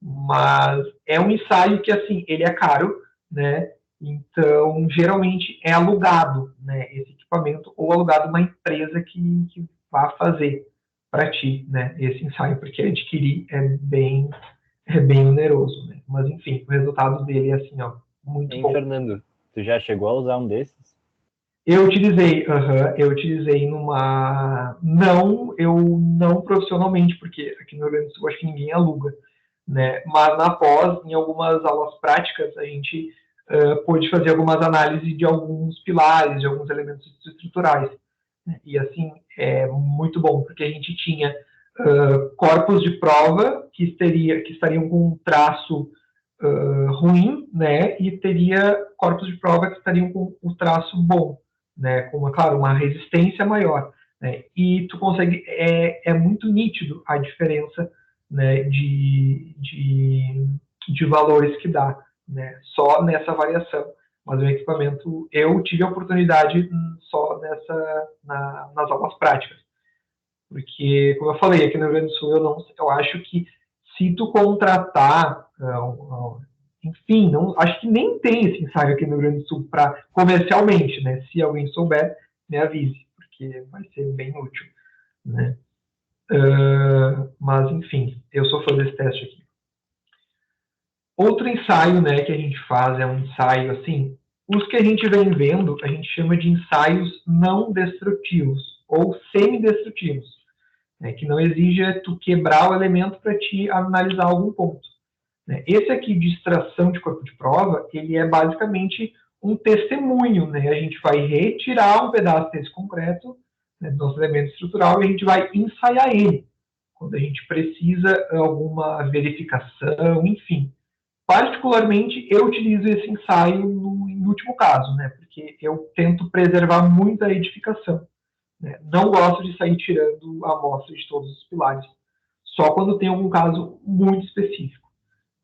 Mas é um ensaio que assim ele é caro, né? Então, geralmente é alugado, né, esse equipamento, ou alugado uma empresa que vá fazer para ti, né, esse ensaio, porque adquirir é bem oneroso, né? Mas, enfim, o resultado dele é assim, ó, muito bom. Fernando, tu já chegou a usar um desses? Eu utilizei numa... eu não profissionalmente, porque aqui no Rio Grande do Sul acho que ninguém aluga, né? Mas na pós, em algumas aulas práticas, a gente pôde fazer algumas análises de alguns pilares, de alguns elementos estruturais. Né? E assim, é muito bom, porque a gente tinha corpos de prova que estariam com um traço ruim, né? E teria corpos de prova que estariam com o traço bom, né? Com, claro, uma resistência maior. Né? E tu consegue, é muito nítido a diferença, né, de valores que dá, né, só nessa variação. Mas o equipamento, eu tive a oportunidade só nas aulas práticas. Porque, como eu falei, aqui no Rio Grande do Sul, eu acho que se tu contratar, enfim, acho que nem tem esse ensaio aqui no Rio Grande do Sul para comercialmente, né? Se alguém souber, me avise, porque vai ser bem útil, né? Mas, enfim, eu sou fã desse teste aqui. Outro ensaio, né, que a gente faz é um ensaio, assim, os que a gente vem vendo, a gente chama de ensaios não destrutivos, ou semidestrutivos, né, que não exige tu quebrar o elemento para te analisar algum ponto. Né. Esse aqui de extração de corpo de prova, ele é basicamente um testemunho, né, a gente vai retirar um pedaço desse concreto, né, do nosso elemento estrutural, e a gente vai ensaiar ele, quando a gente precisa alguma verificação, enfim. Particularmente, eu utilizo esse ensaio em último caso, né, porque eu tento preservar muito a edificação. Né, não gosto de sair tirando a amostra de todos os pilares, só quando tem algum caso muito específico.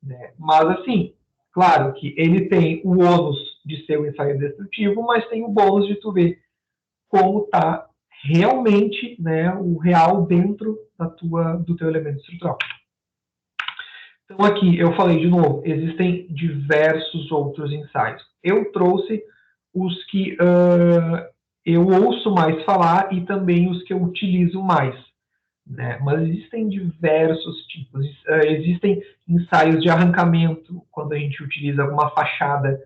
né? Mas, assim, claro que ele tem o ônus de ser um ensaio destrutivo, mas tem o bônus de tu ver como está realmente, né, o real dentro do teu elemento estrutural. Então, aqui, eu falei de novo, existem diversos outros ensaios. Eu trouxe os que eu ouço mais falar e também os que eu utilizo mais, né? Mas existem diversos tipos. Existem ensaios de arrancamento, quando a gente utiliza alguma fachada,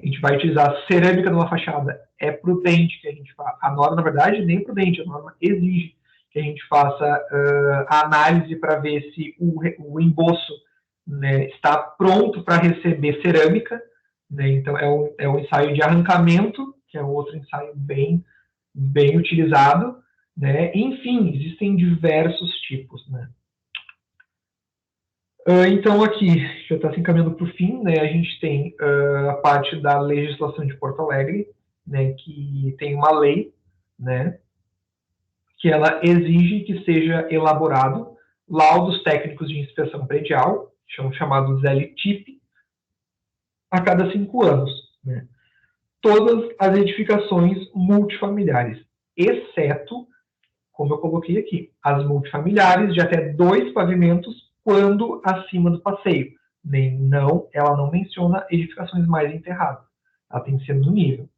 a gente vai utilizar cerâmica numa fachada. É prudente que a gente faça. A norma, na verdade, nem prudente, a norma exige que a gente faça a análise para ver se o emboço, né, está pronto para receber cerâmica, né? Então, é um ensaio de arrancamento, que é outro ensaio bem utilizado, né? Enfim, existem diversos tipos, né? Então, aqui, já está se encaminhando para o fim, né? A gente tem a parte da legislação de Porto Alegre, né? Que tem uma lei, né? Que ela exige que seja elaborado laudos técnicos de inspeção predial, chamados LTIP, a cada 5 anos, né? Todas as edificações multifamiliares, exceto, como eu coloquei aqui, as multifamiliares de até 2 pavimentos quando acima do passeio. Ela não menciona edificações mais enterradas. Ela tem que ser no nível.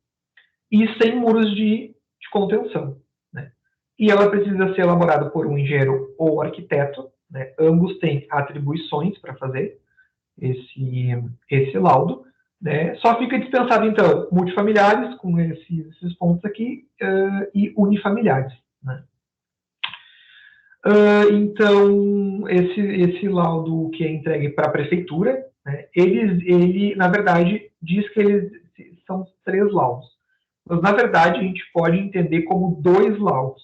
E sem muros de contenção, né? E ela precisa ser elaborada por um engenheiro ou arquiteto, né? Ambos têm atribuições para fazer esse laudo, né? Só fica dispensado, então, multifamiliares, com esses pontos aqui, e unifamiliares, né? Então, esse laudo que é entregue para a prefeitura, né, ele, na verdade, diz que eles são 3 laudos. Mas, na verdade, a gente pode entender como 2 laudos.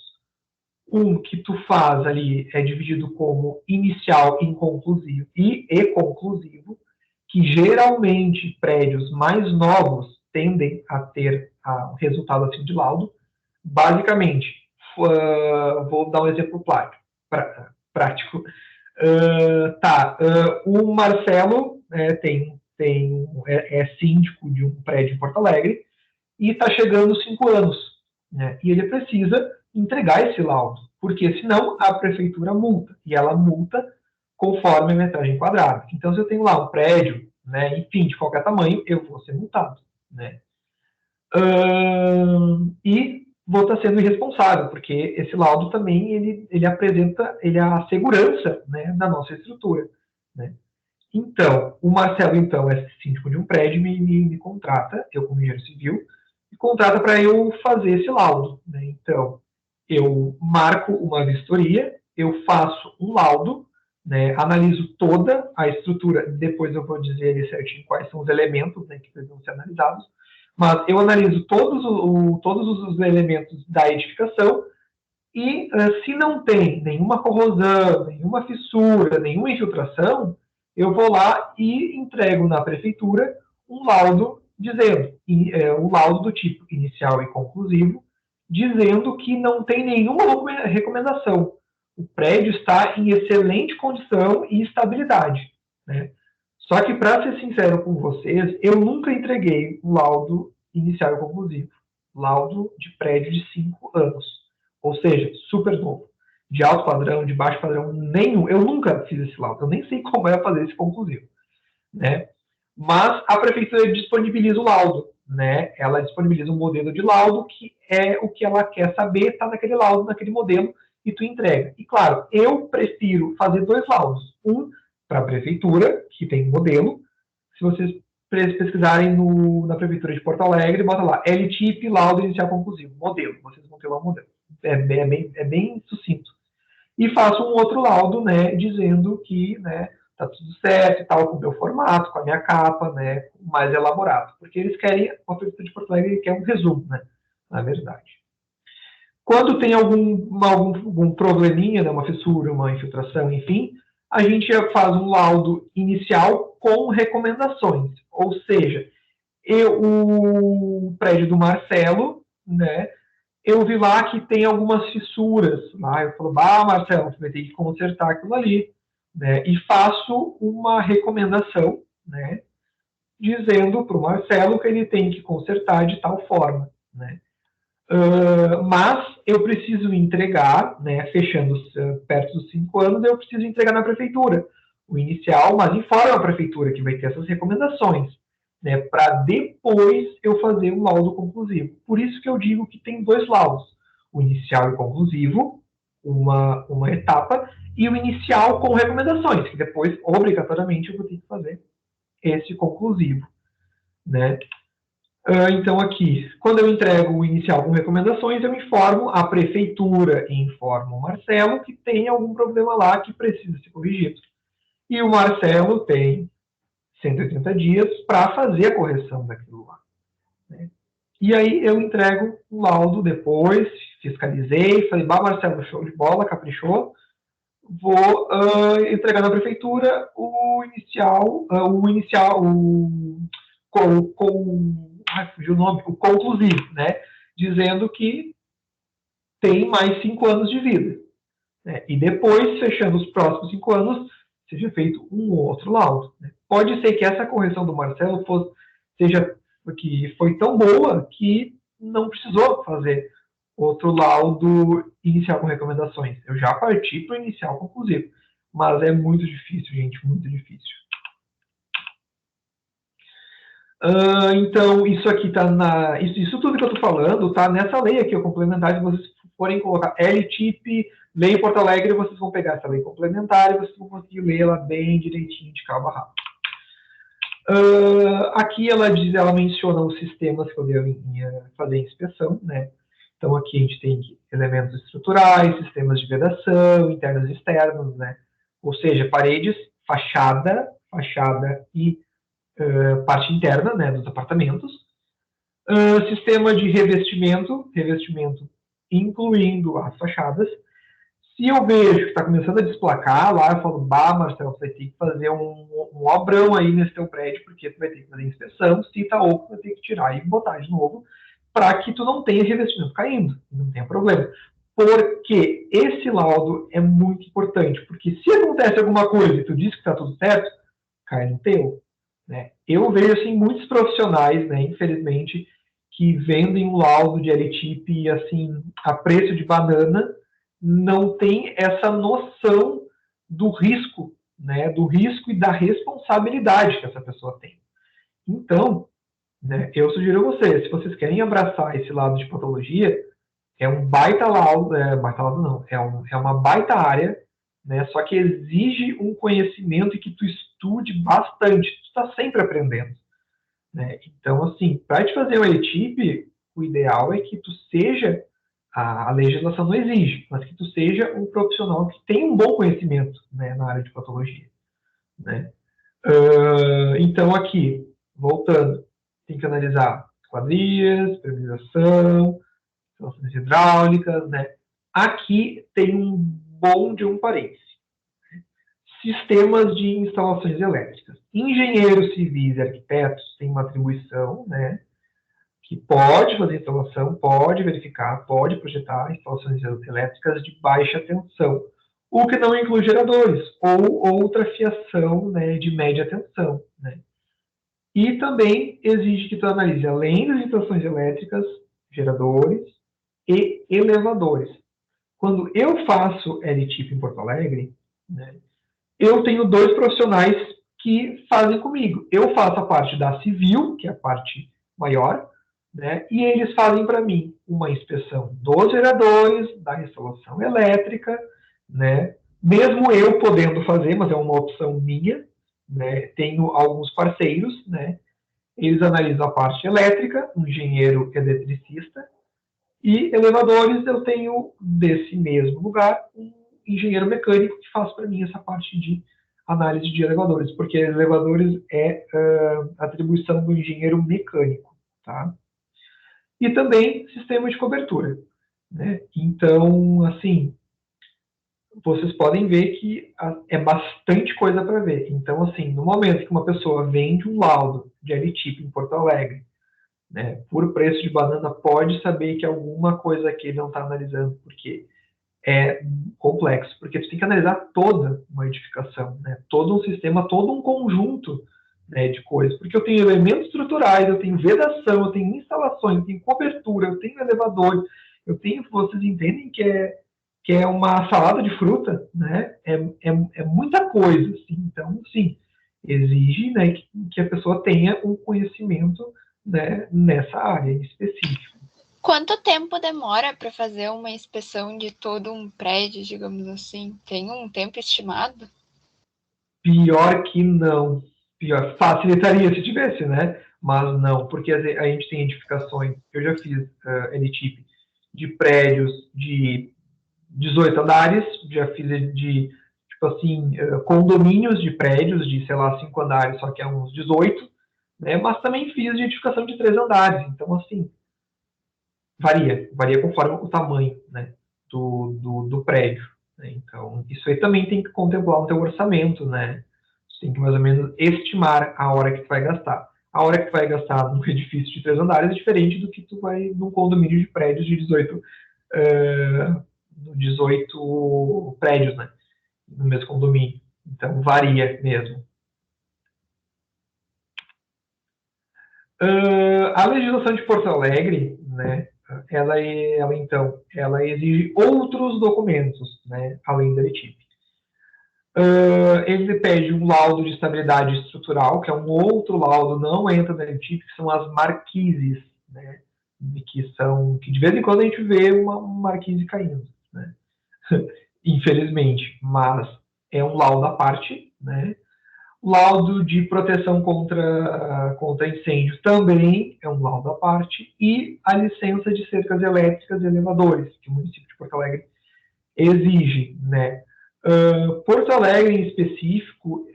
Um que tu faz ali é dividido como inicial, inconclusivo e conclusivo, que geralmente prédios mais novos tendem a ter um resultado assim de laudo. Basicamente, vou dar um exemplo prático. O Marcelo é síndico de um prédio em Porto Alegre e está chegando 5 anos, né? E ele precisa entregar esse laudo, porque senão a prefeitura multa, e ela multa conforme a metragem quadrada. Então, se eu tenho lá um prédio, né, enfim, de qualquer tamanho, eu vou ser multado, né? E vou estar sendo irresponsável, porque esse laudo também ele apresenta a segurança, né, da nossa estrutura, né? Então, o Marcelo, então, é síndico de um prédio, me contrata, eu como engenheiro civil, me contrata para eu fazer esse laudo, né? Então, eu marco uma vistoria, eu faço um laudo, né, analiso toda a estrutura, depois eu vou dizer ali certinho quais são os elementos, né, que precisam ser analisados, mas eu analiso todos os elementos da edificação e, se não tem nenhuma corrosão, nenhuma fissura, nenhuma infiltração, eu vou lá e entrego na prefeitura um laudo dizendo, um laudo do tipo inicial e conclusivo, dizendo que não tem nenhuma recomendação. O prédio está em excelente condição e estabilidade, né? Só que, para ser sincero com vocês, eu nunca entreguei um laudo inicial e conclusivo. Laudo de prédio de 5 anos. Ou seja, super novo. De alto padrão, de baixo padrão, nenhum. Eu nunca fiz esse laudo. Eu nem sei como é fazer esse conclusivo, né? Mas a prefeitura disponibiliza o laudo, né? Ela disponibiliza um modelo de laudo que é o que ela quer saber, está naquele laudo, naquele modelo, e tu entrega. E, claro, eu prefiro fazer 2 laudos. Um para a prefeitura, que tem modelo. Se vocês pesquisarem na prefeitura de Porto Alegre, bota lá, LTIP, laudo inicial conclusivo, modelo. Vocês vão ter lá o modelo. É bem sucinto. E faço um outro laudo, né, dizendo que, né, tá tudo certo e tal, com o meu formato, com a minha capa, né, mais elaborado. Porque eles querem, a prefeitura de Porto Alegre quer um resumo, né, na verdade. Quando tem algum probleminha, né, uma fissura, uma infiltração, enfim, a gente faz um laudo inicial com recomendações. Ou seja, o prédio do Marcelo, né, eu vi lá que tem algumas fissuras. Lá eu falo, Marcelo, você vai ter que consertar aquilo ali. né, e faço uma recomendação, né, dizendo para o Marcelo que ele tem que consertar de tal forma, né. Mas eu preciso entregar, né, fechando perto dos 5 anos, eu preciso entregar na prefeitura o inicial, mas informa a prefeitura que vai ter essas recomendações, né, para depois eu fazer um laudo conclusivo. Por isso que eu digo que tem 2 laudos, o inicial e conclusivo, uma etapa, e o inicial com recomendações, que depois, obrigatoriamente, eu vou ter que fazer esse conclusivo, né. Então, aqui, quando eu entrego o inicial com recomendações, eu informo a prefeitura e informo o Marcelo que tem algum problema lá que precisa ser corrigido. E o Marcelo tem 180 dias para fazer a correção daquilo lá, né? E aí eu entrego um laudo depois, fiscalizei, falei, Marcelo, show de bola, caprichou, vou entregar na prefeitura o fugiu o nome, o conclusivo, né? Dizendo que tem mais 5 anos de vida, né? E depois, fechando os próximos 5 anos, seja feito um outro laudo, né? Pode ser que essa correção do Marcelo que foi tão boa que não precisou fazer outro laudo inicial com recomendações. Eu já parti para o inicial conclusivo, mas é muito difícil, gente, muito difícil. Então, isso aqui está isso tudo que eu estou falando está nessa lei aqui, o complementar, se vocês forem colocar LTIP, lei Porto Alegre, vocês vão pegar essa lei complementar e vocês vão conseguir lê-la bem direitinho, de cabo a rabo. Aqui ela menciona os sistemas que eu devo fazer inspeção, né? Então, aqui a gente tem elementos estruturais, sistemas de vedação, internos e externos, né? Ou seja, paredes, fachada e parte interna, né, dos apartamentos. Sistema de revestimento incluindo as fachadas. Se eu vejo que está começando a desplacar lá, eu falo, Marcelo, você vai ter que fazer um obrão aí nesse teu prédio, porque tu vai ter que fazer inspeção, se está oco, vai ter que tirar e botar de novo, para que tu não tenha revestimento caindo, não tenha problema. Porque esse laudo é muito importante, porque se acontece alguma coisa e tu diz que está tudo certo, cai no teu, né? Eu vejo assim, muitos profissionais, né, infelizmente, que vendem um laudo de LTIP assim, a preço de banana, não tem essa noção do risco, né, do risco e da responsabilidade que essa pessoa tem. Então, né, eu sugiro a vocês, se vocês querem abraçar esse lado de patologia, é um baita laudo, é uma baita área, né, só que exige um conhecimento e que tu estude bastante, tu está sempre aprendendo, né? Então, assim, para te fazer o LTIP, o ideal é que tu seja, a legislação não exige, mas que tu seja um profissional que tenha um bom conhecimento, né, na área de patologia, né? Então, aqui, voltando, tem que analisar quadrias, permeabilização, instalações hidráulicas, né? Aqui tem um bom de um parêntese. Sistemas de instalações elétricas. Engenheiros civis e arquitetos têm uma atribuição, né, que pode fazer instalação, pode verificar, pode projetar instalações elétricas de baixa tensão, o que não inclui geradores, ou outra fiação, né, de média tensão, né. E também exige que tu analise, além das instalações elétricas, geradores e elevadores. Quando eu faço LTIP em Porto Alegre, né, eu tenho 2 profissionais que fazem comigo. Eu faço a parte da civil, que é a parte maior, né, e eles fazem para mim uma inspeção dos geradores, da instalação elétrica, né, mesmo eu podendo fazer, mas é uma opção minha, né, tenho alguns parceiros, né, eles analisam a parte elétrica, um engenheiro eletricista, e elevadores eu tenho, desse mesmo lugar, um engenheiro mecânico que faz para mim essa parte de análise de elevadores, porque elevadores é atribuição do engenheiro mecânico, tá? E também sistema de cobertura, né? Então, assim, vocês podem ver que é bastante coisa para ver. Então, assim, no momento que uma pessoa vende um laudo de LTIP em Porto Alegre, né, por preço de banana, pode saber que alguma coisa aqui ele não está analisando, porque é complexo, porque você tem que analisar toda uma edificação, né? Todo um sistema, todo um conjunto, né, de coisas, porque eu tenho elementos estruturais, eu tenho vedação, eu tenho instalações, eu tenho cobertura, eu tenho elevador, eu tenho, vocês entendem que é uma salada de fruta, né? É muita coisa, assim. Então, sim, exige, né, que a pessoa tenha um conhecimento, né, nessa área em específico. Quanto tempo demora para fazer uma inspeção de todo um prédio, digamos assim? Tem um tempo estimado? Pior que não. Pior, facilitaria se tivesse, né? Mas não, porque a gente tem edificações. Eu já fiz LTIP de prédios de 18 andares, já fiz de, tipo assim, condomínios de prédios de, sei lá, 5 andares, só que é uns 18, né? Mas também fiz de edificação de 3 andares. Então, assim, varia conforme o tamanho, né, do prédio, né? Então, isso aí também tem que contemplar no teu orçamento, né? Você tem que mais ou menos estimar a hora que tu vai gastar. A hora que tu vai gastar num edifício de 3 andares é diferente do que tu vai num condomínio de prédios de 18 prédios, né, no mesmo condomínio. Então, varia mesmo. A legislação de Porto Alegre, né, ela exige outros documentos, né, além da LTIP. Ele pede um laudo de estabilidade estrutural, que é um outro laudo, não entra na LTIP, que são as marquises, né, que de vez em quando a gente vê uma marquise caindo, né, infelizmente, mas é um laudo à parte, né. Laudo de proteção contra incêndio também é um laudo à parte, e a licença de cercas elétricas e elevadores, que o município de Porto Alegre exige, né. Porto Alegre, em específico,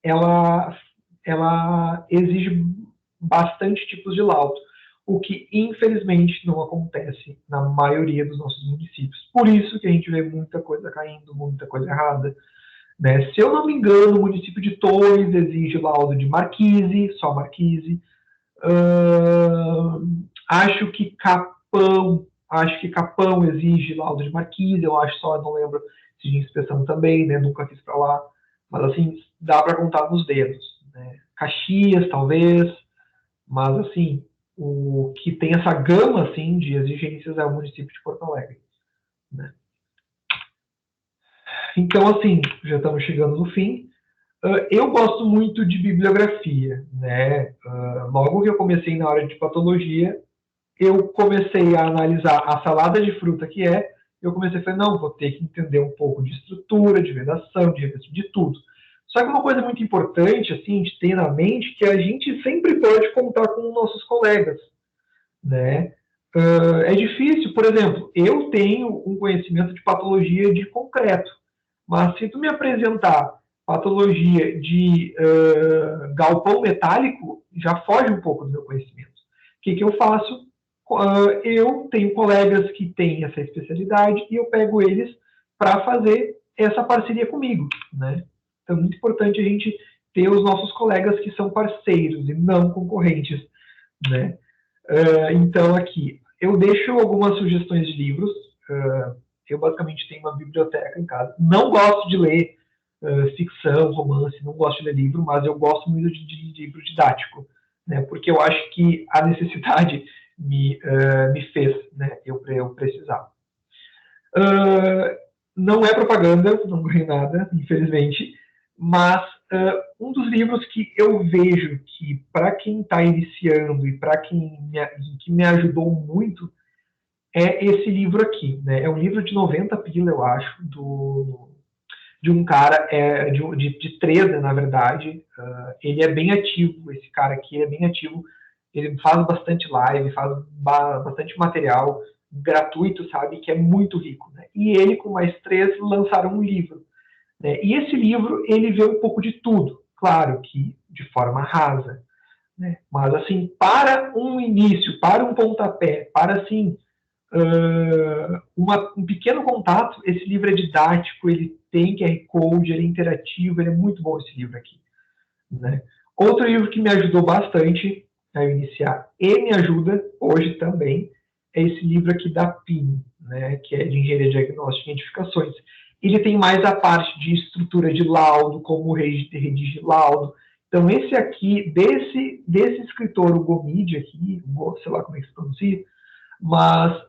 ela exige bastante tipos de laudo, o que, infelizmente, não acontece na maioria dos nossos municípios. Por isso que a gente vê muita coisa caindo, muita coisa errada, né? Se eu não me engano, o município de Torres exige laudo de marquise, só marquise. Acho que Capão exige laudo de marquise, eu acho só, não lembro se de inspeção também, né? Nunca fiz para lá. Mas assim, dá para contar nos dedos, né? Caxias, talvez, mas assim, o que tem essa gama assim de exigências é o município de Porto Alegre, né? Então, assim, já estamos chegando no fim. Eu gosto muito de bibliografia, né? Logo que eu comecei na área de patologia, eu comecei a analisar a salada de fruta que é, eu comecei a falar, não, vou ter que entender um pouco de estrutura, de vedação, de tudo. Só que uma coisa muito importante, assim, de ter na mente, que a gente sempre pode contar com nossos colegas, né? É difícil, por exemplo, eu tenho um conhecimento de patologia de concreto, mas se tu me apresentar patologia de galpão metálico, já foge um pouco do meu conhecimento. O que eu faço? Eu tenho colegas que têm essa especialidade e eu pego eles para fazer essa parceria comigo, né? Então é muito importante a gente ter os nossos colegas que são parceiros e não concorrentes, né? Então aqui, eu deixo algumas sugestões de livros. Eu basicamente tenho uma biblioteca em casa. Não gosto de ler ficção, romance, não gosto de ler livro, mas eu gosto muito de livro didático, né? Porque eu acho que a necessidade me fez, né, eu precisar. Não é propaganda, não ganhei nada, infelizmente, mas um dos livros que eu vejo que, para quem está iniciando e para quem que me ajudou muito, é esse livro aqui, né? É um livro de 90 pila, eu acho, de um cara, de 13, na verdade. Ele é bem ativo, esse cara aqui é bem ativo. Ele faz bastante live, faz bastante material gratuito, sabe? Que é muito rico, né? E ele, com mais 3, lançaram um livro, né? E esse livro, ele vê um pouco de tudo. Claro que de forma rasa, né? Mas, assim, para um início, para um pontapé, para, assim, um pequeno contato, esse livro é didático, ele tem QR Code, ele é interativo, ele é muito bom esse livro aqui, né? Outro livro que me ajudou bastante a iniciar e me ajuda hoje também é esse livro aqui da PIN, né, que é de Engenharia Diagnóstica e Edificações. Ele tem mais a parte de estrutura de laudo, como redigir laudo. Então, esse aqui, desse escritor, o Gomide aqui, sei lá como é que se pronuncia, mas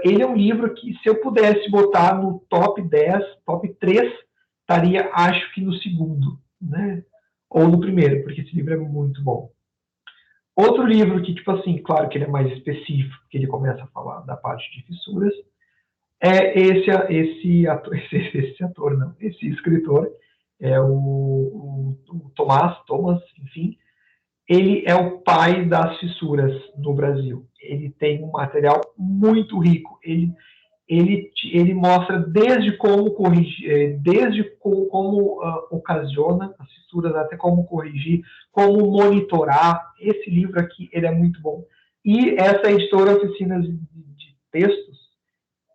ele é um livro que, se eu pudesse botar no top 10, top 3, estaria, acho que no segundo, né? Ou no primeiro, porque esse livro é muito bom. Outro livro que, tipo assim, claro que ele é mais específico, que ele começa a falar da parte de fissuras, é esse escritor, é o Thomas, enfim, ele é o pai das fissuras no Brasil. Ele tem um material muito rico. Ele mostra desde como corrigir, desde como ocasiona as fissuras, até como corrigir, como monitorar. Esse livro aqui, ele é muito bom. E essa editora Oficinas de Textos,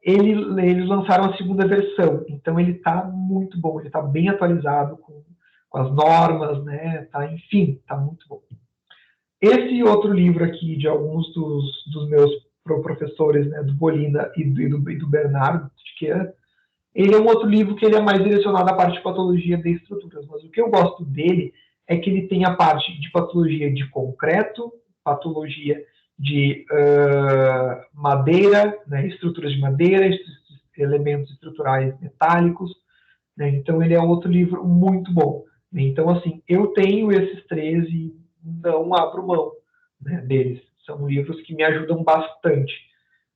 eles lançaram a segunda versão. Então ele está muito bom, ele está bem atualizado com as normas, né? Enfim, está muito bom. Esse outro livro aqui, de alguns dos meus professores, né, do Bolina e do Bernardo Tiqueira, ele é um outro livro que ele é mais direcionado à parte de patologia de estruturas. Mas o que eu gosto dele é que ele tem a parte de patologia de concreto, patologia de madeira, né, estruturas de madeira, elementos estruturais metálicos. Né, então, ele é outro livro muito bom. Então, assim, eu tenho esses 3 e não abro mão, né, deles. São livros que me ajudam bastante.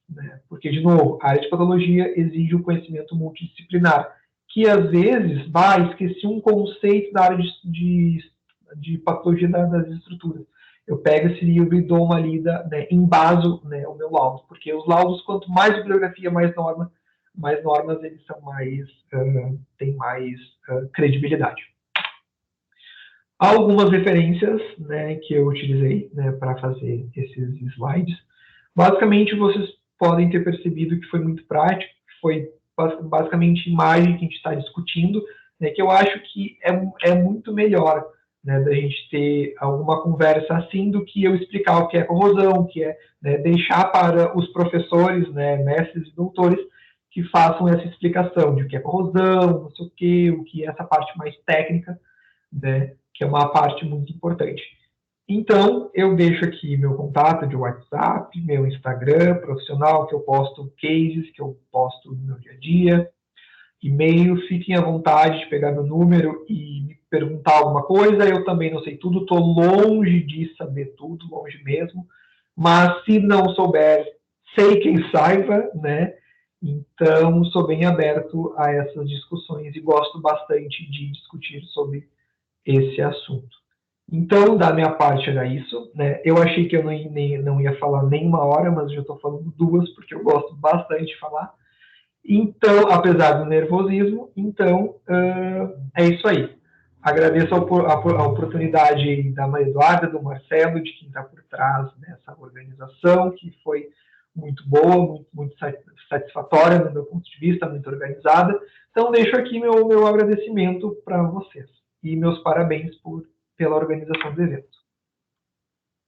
Né, porque, de novo, a área de patologia exige um conhecimento multidisciplinar, que às vezes, esqueci um conceito da área de patologia das estruturas. Eu pego esse livro e dou uma lida, né, embaso, né, o meu laudo, porque os laudos, quanto mais bibliografia, mais normas eles são têm mais credibilidade. Há algumas referências, né, que eu utilizei, né, para fazer esses slides. Basicamente, vocês podem ter percebido que foi muito prático, que foi basicamente imagem que a gente está discutindo, né, que eu acho que é muito melhor, né, da gente ter alguma conversa assim do que eu explicar o que é corrosão, que é, né, deixar para os professores, né, mestres e doutores, que façam essa explicação de o que é corrosão, não sei o que é essa parte mais técnica, né, que é uma parte muito importante. Então, eu deixo aqui meu contato de WhatsApp, meu Instagram profissional, que eu posto cases, que eu posto no meu dia a dia, e-mail, fiquem à vontade de pegar meu número e me perguntar alguma coisa. Eu também não sei tudo, estou longe de saber tudo, longe mesmo, mas se não souber, sei quem saiba, né? Então, sou bem aberto a essas discussões e gosto bastante de discutir sobre esse assunto. Então, da minha parte era isso, né? Eu achei que eu não ia falar nem 1 hora, mas já estou falando 2, porque eu gosto bastante de falar. Então, apesar do nervosismo, então, é isso aí. Agradeço a oportunidade da Maria Eduarda, do Marcelo, de quem está por trás dessa organização, que foi muito boa, muito satisfatória no meu ponto de vista, muito organizada. Então, deixo aqui meu agradecimento para vocês. E meus parabéns pela organização do evento.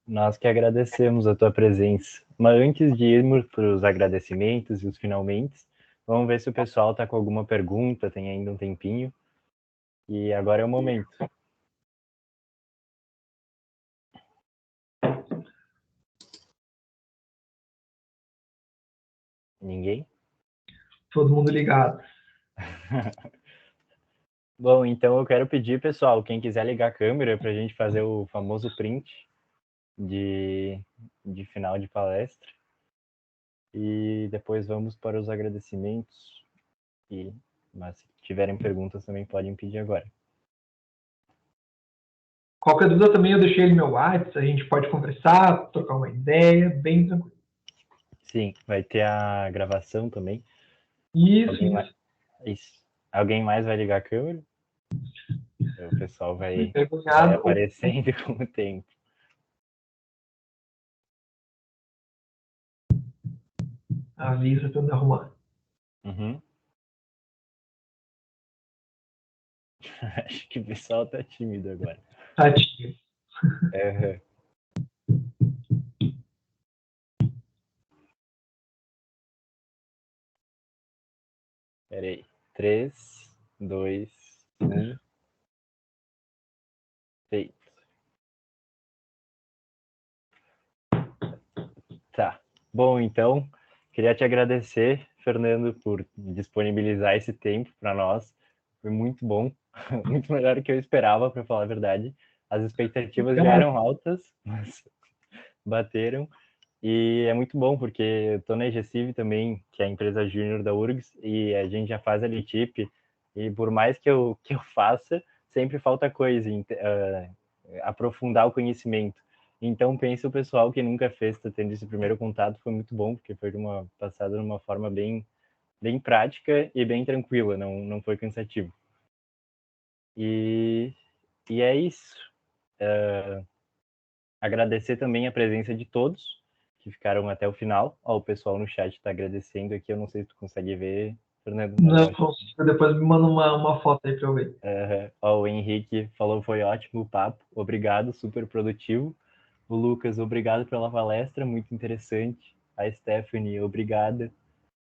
Nós que agradecemos a tua presença. Mas antes de irmos para os agradecimentos e os finalmente, vamos ver se o pessoal está com alguma pergunta, tem ainda um tempinho. E agora é o momento. Ninguém? Todo mundo ligado. Bom, então eu quero pedir, pessoal, quem quiser ligar a câmera para a gente fazer o famoso print de final de palestra. E depois vamos para os agradecimentos. Mas se tiverem perguntas também podem pedir agora. Qualquer dúvida também eu deixei no meu WhatsApp, a gente pode conversar, trocar uma ideia, bem tranquilo. Sim, vai ter a gravação também. Isso. Alguém mais vai ligar a câmera? O pessoal vai aparecendo com o tempo. Avisa para eu me arrumar. Uhum. Acho que o pessoal tá tímido agora. Tá tímido. Uhum. Peraí. 3, 2, 1. Feito. Tá. Bom, então, queria te agradecer, Fernando, por disponibilizar esse tempo para nós. Foi muito bom, muito melhor do que eu esperava, para falar a verdade. As expectativas já eram altas, mas bateram. E é muito bom, porque eu estou na EGCIV também, que é a empresa júnior da URGS, e a gente já faz a LTIP, e por mais que eu faça, sempre falta coisa, aprofundar o conhecimento. Então, penso o pessoal que nunca fez, tá tendo esse primeiro contato, foi muito bom, porque foi passado de uma forma bem prática e bem tranquila, não foi cansativo. E é isso. Agradecer também a presença de todos que ficaram até o final. Ó, o pessoal no chat está agradecendo aqui, eu não sei se tu consegue ver, Fernando. Não consigo, depois me manda uma foto aí para eu ver. Ó, o Henrique falou foi ótimo o papo, obrigado, super produtivo. O Lucas, obrigado pela palestra, muito interessante. A Stephanie, obrigada.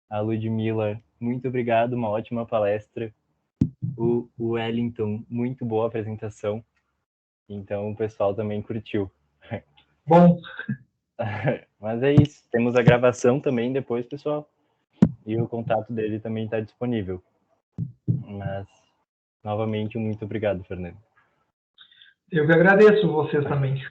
A Ludmila, muito obrigado, uma ótima palestra. O Wellington, muito boa apresentação. Então o pessoal também curtiu. Bom. Mas é isso, temos a gravação também depois, pessoal. E o contato dele também está disponível. Mas, novamente, muito obrigado, Fernando. Eu que agradeço vocês também.